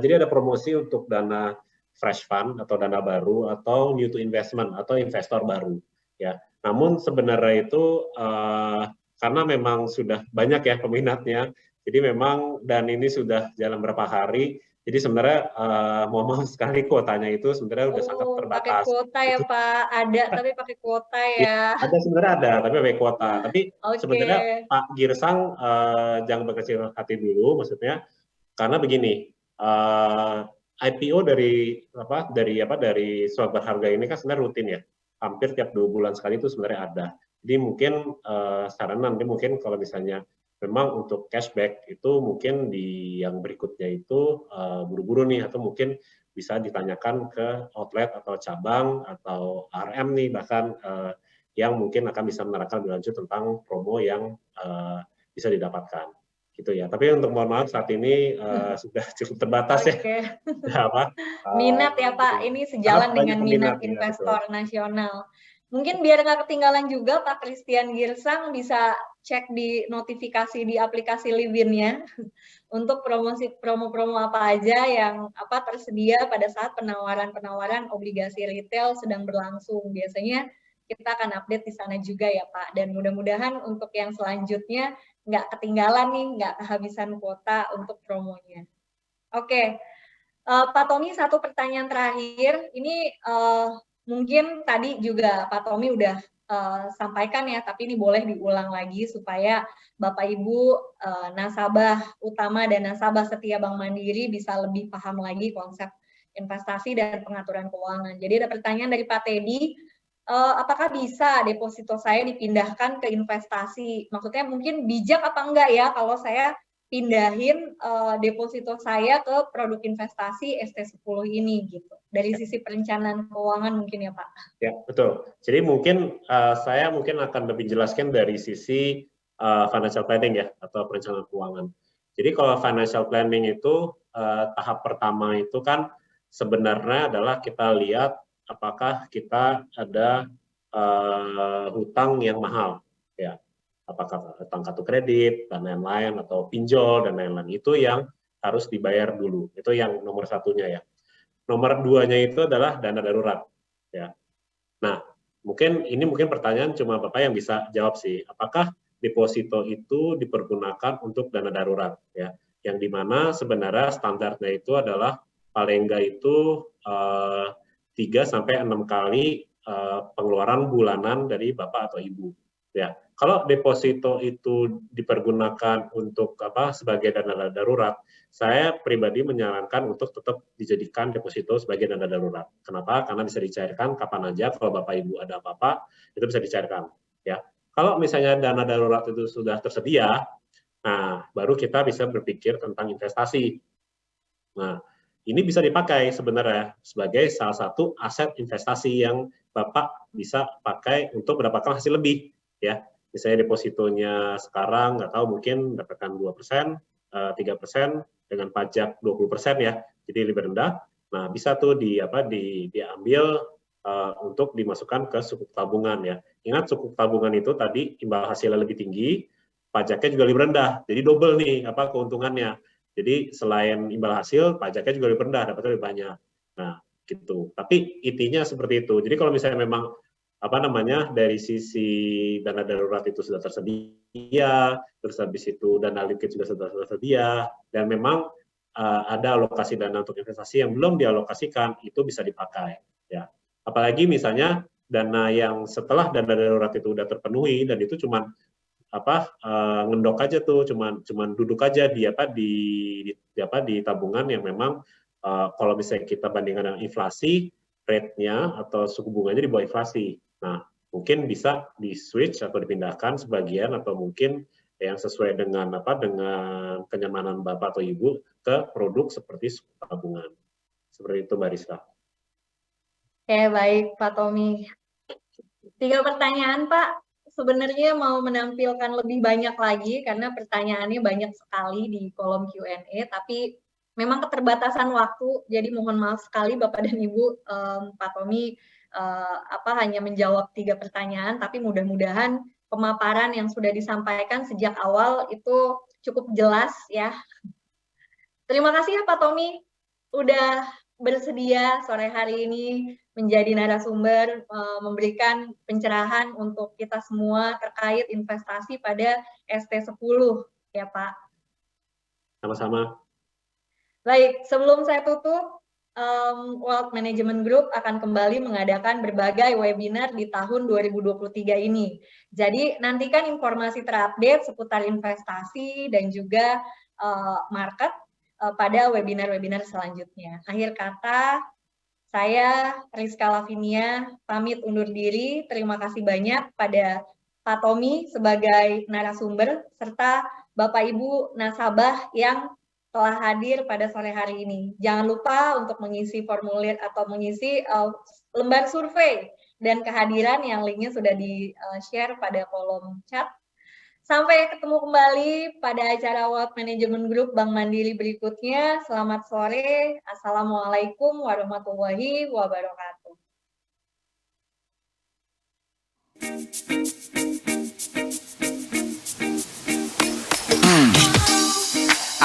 jadi ada promosi untuk dana fresh fund atau dana baru atau new to investment atau investor baru ya. Namun sebenarnya itu karena memang sudah banyak ya peminatnya, jadi memang dan ini sudah jalan berapa hari, jadi sebenarnya mohon sekali kuotanya itu sebenarnya sudah sangat terbatas. Pakai kuota ya Pak, ada tapi pakai kuota ya. Ada sebenarnya ada, tapi pakai kuota. Tapi sebenarnya Pak Girsang jangan berkecil hati dulu, maksudnya karena begini, IPO dari surat berharga ini kan sebenarnya rutin ya, hampir tiap 2 bulan sekali itu sebenarnya ada. Jadi mungkin saran nanti mungkin kalau misalnya memang untuk cashback itu mungkin di yang berikutnya itu buru-buru nih, atau mungkin bisa ditanyakan ke outlet atau cabang atau RM nih bahkan yang mungkin akan bisa menerangkan lebih lanjut tentang promo yang bisa didapatkan gitu ya. Tapi untuk mohon maaf saat ini sudah cukup terbatas ya. Minat ya Pak, ini sejalan dengan minat investor nasional. Mungkin biar nggak ketinggalan juga Pak Christian Girsang bisa cek di notifikasi di aplikasi Livin-nya untuk promo-promo apa aja yang tersedia pada saat penawaran obligasi retail sedang berlangsung. Biasanya kita akan update di sana juga ya Pak. Dan mudah-mudahan untuk yang selanjutnya nggak ketinggalan nih, nggak kehabisan kuota untuk promonya. Oke, Pak Tommy, satu pertanyaan terakhir. Ini mungkin tadi juga Pak Tommy udah sampaikan ya, tapi ini boleh diulang lagi supaya Bapak Ibu nasabah utama dan nasabah setia Bank Mandiri bisa lebih paham lagi konsep investasi dan pengaturan keuangan. Jadi ada pertanyaan dari Pak Teddy, apakah bisa deposito saya dipindahkan ke investasi? Maksudnya mungkin bijak apa enggak ya kalau saya pindahin deposito saya ke produk investasi ST10 ini gitu. Dari sisi perencanaan keuangan mungkin ya Pak. Ya, betul. Jadi mungkin saya akan lebih jelaskan dari sisi financial planning ya, atau perencanaan keuangan. Jadi kalau financial planning itu tahap pertama itu kan sebenarnya adalah kita lihat apakah kita ada hutang yang mahal, ya. Apakah hutang kartu kredit dan lain-lain, atau pinjol dan lain-lain, itu yang harus dibayar dulu. Itu yang nomor satunya ya. Nomor duanya itu adalah dana darurat, ya. Nah, mungkin pertanyaan cuma Bapak yang bisa jawab sih. Apakah deposito itu dipergunakan untuk dana darurat, ya? Yang dimana sebenarnya standarnya itu adalah paling enggak itu 3 sampai 6 kali pengeluaran bulanan dari Bapak atau Ibu, ya. Kalau deposito itu dipergunakan untuk sebagai dana darurat, saya pribadi menyarankan untuk tetap dijadikan deposito sebagai dana darurat. Kenapa? Karena bisa dicairkan kapan aja kalau Bapak Ibu ada apa-apa, itu bisa dicairkan, ya. Kalau misalnya dana darurat itu sudah tersedia, nah baru kita bisa berpikir tentang investasi. Nah, ini bisa dipakai sebenarnya sebagai salah satu aset investasi yang Bapak bisa pakai untuk mendapatkan hasil lebih, ya. Misalnya depositonya sekarang nggak tahu mungkin dapatkan 2%, 3% dengan pajak 20% ya, jadi lebih rendah. Nah, bisa tuh diambil untuk dimasukkan ke sukuk tabungan ya. Ingat sukuk tabungan itu tadi imbal hasilnya lebih tinggi, pajaknya juga lebih rendah. Jadi double nih keuntungannya. Jadi selain imbal hasil, pajaknya juga lebih rendah, dapatnya lebih banyak. Nah, gitu. Tapi intinya seperti itu. Jadi kalau misalnya memang dari sisi dana darurat itu sudah tersedia, terus habis itu dana liquid juga sudah tersedia, dan memang ada alokasi dana untuk investasi yang belum dialokasikan, itu bisa dipakai, ya. Apalagi misalnya dana yang setelah dana darurat itu sudah terpenuhi dan itu cuman ngendok aja tuh, cuman duduk aja di tabungan yang memang kalau misalnya kita bandingkan dengan inflasi, rate-nya atau suku bunganya di bawah inflasi. Nah, mungkin bisa di-switch atau dipindahkan sebagian, atau mungkin yang sesuai dengan dengan kenyamanan Bapak atau Ibu ke produk seperti suku tabungan. Seperti itu, Mbak Rizka. Oke, baik Pak Tommy. 3 pertanyaan Pak. Sebenarnya mau menampilkan lebih banyak lagi karena pertanyaannya banyak sekali di kolom Q&A, tapi memang keterbatasan waktu, jadi mohon maaf sekali Bapak dan Ibu, Pak Tommy hanya menjawab 3 pertanyaan, tapi mudah-mudahan pemaparan yang sudah disampaikan sejak awal itu cukup jelas ya. Terima kasih ya Pak Tommy, udah bersedia sore hari ini menjadi narasumber, memberikan pencerahan untuk kita semua terkait investasi pada ST10 ya Pak. Sama-sama. Baik, sebelum saya tutup, Wealth Management Group akan kembali mengadakan berbagai webinar di tahun 2023 ini. Jadi nantikan informasi terupdate seputar investasi dan juga market pada webinar-webinar selanjutnya. Akhir kata, saya Rizka Lavinia pamit undur diri. Terima kasih banyak pada Pak Tommy sebagai narasumber serta Bapak Ibu nasabah yang telah hadir pada sore hari ini. Jangan lupa untuk mengisi formulir atau mengisi lembar survei dan kehadiran yang linknya sudah di-share pada kolom chat. Sampai ketemu kembali pada acara Wealth Management Group Bank Mandiri berikutnya. Selamat sore. Assalamualaikum warahmatullahi wabarakatuh.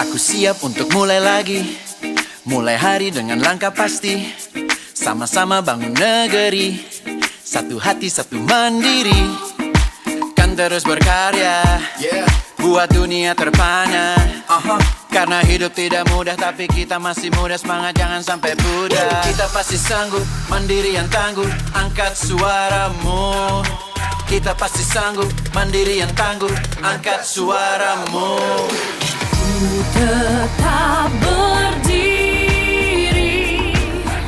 Aku siap untuk mulai lagi. Mulai hari dengan langkah pasti. Sama-sama bangun negeri. Satu hati, satu mandiri. Kan terus berkarya, buat dunia terpana. Karena hidup tidak mudah, tapi kita masih muda. Semangat jangan sampai pudar. Kita pasti sanggup, mandiri yang tangguh. Angkat suaramu. Kita pasti sanggup, mandiri yang tangguh. Angkat suaramu. Tetap berdiri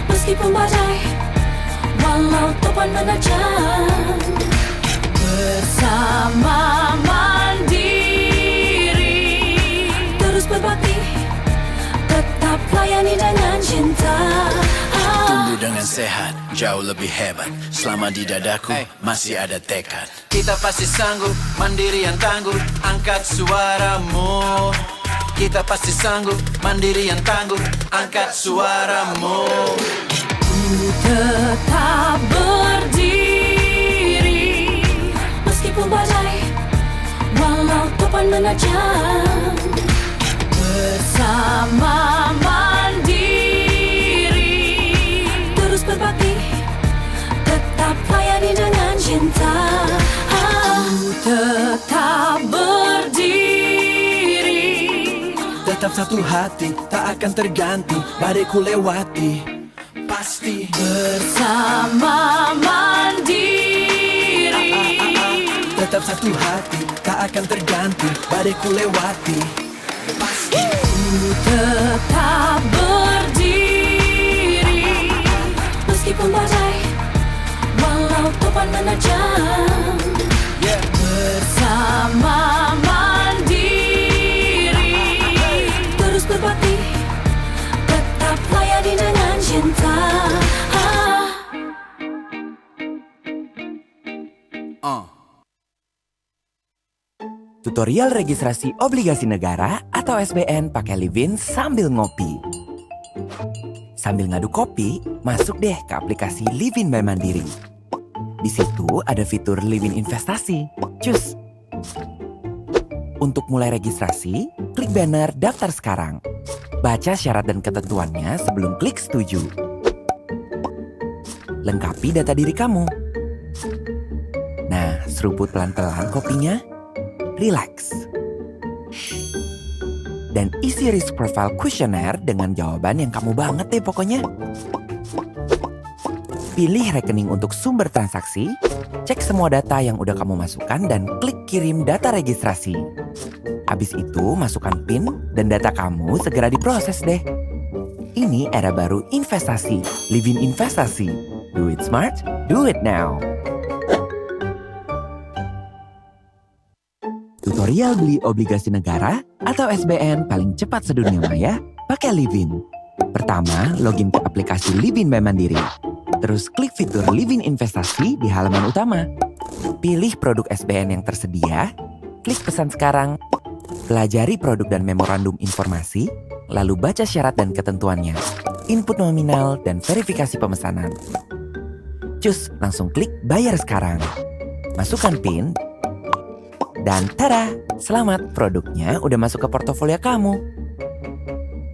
meskipun badai, walau topan menerjang. Bersama mandiri dengan sehat, jauh lebih hebat. Selama di dadaku masih ada tekad. Kita pasti sanggup, mandiri yang tangguh. Angkat suaramu. Kita pasti sanggup, mandiri yang tangguh. Angkat suaramu. Ku tetap berdiri meskipun badai, walau topan menerjang. Bersama mandiri, terus berbakti, tetap layani dengan cinta. Ku tetap berdiri, Tetap satu hati, tak akan terganti. Badai ku lewati, pasti. bersama mandiri. Tetap satu hati, tak akan terganti. Badai ku lewati, pasti. Ku tetap berdiri meskipun badai, walau topan menerjang. Bersama mandiri, terus berbakti, tetap layani dengan cinta. Tutorial registrasi obligasi negara atau SBN pakai Livin sambil ngopi. Sambil ngadu kopi, masuk deh ke aplikasi Livin by Mandiri. Di situ ada fitur Livin Investasi. Cus! Untuk mulai registrasi, klik banner daftar sekarang. Baca syarat dan ketentuannya sebelum klik setuju. Lengkapi data diri kamu. Nah, seruput pelan-pelan kopinya. Relax. Dan isi risk profile questionnaire dengan jawaban yang kamu banget deh pokoknya. Pilih rekening untuk sumber transaksi, cek semua data yang udah kamu masukkan dan klik kirim data registrasi. Habis itu masukkan PIN dan data kamu segera diproses deh. Ini era baru investasi, Livin Investasi. Do it smart, do it now. Tutorial beli obligasi negara atau SBN paling cepat sedunia maya pakai Livin. Pertama, login ke aplikasi Livin by Mandiri. Terus klik fitur Livin Investasi di halaman utama. Pilih produk SBN yang tersedia, klik pesan sekarang, pelajari produk dan memorandum informasi, lalu baca syarat dan ketentuannya, input nominal dan verifikasi pemesanan. Cus, langsung klik bayar sekarang. Masukkan PIN, dan tada, selamat, produknya udah masuk ke portofolio kamu.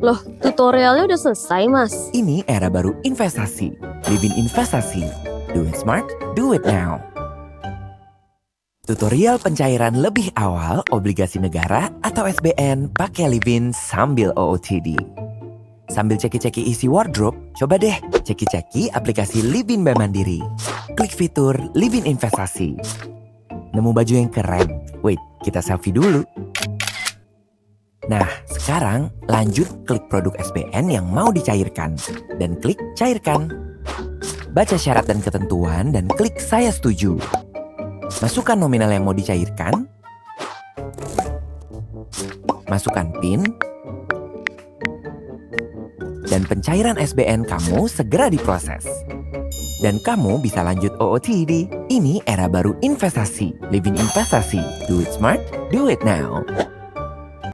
Loh, tutorialnya udah selesai, Mas. Ini era baru investasi, Livin Investasi. Do it smart, do it now. Tutorial pencairan lebih awal obligasi negara atau SBN pakai Livin sambil OOTD. Sambil ceki-ceki isi wardrobe, coba deh ceki-ceki aplikasi Livin by Mandiri. Klik fitur Livin Investasi. Nemu baju yang keren? Wait, kita selfie dulu. Nah, sekarang lanjut klik produk SBN yang mau dicairkan. Dan klik cairkan. Baca syarat dan ketentuan dan klik saya setuju. Masukkan nominal yang mau dicairkan. Masukkan PIN. Dan pencairan SBN kamu segera diproses. Dan kamu bisa lanjut OOTD. Ini era baru investasi, Livin Investasi. Do it smart, do it now.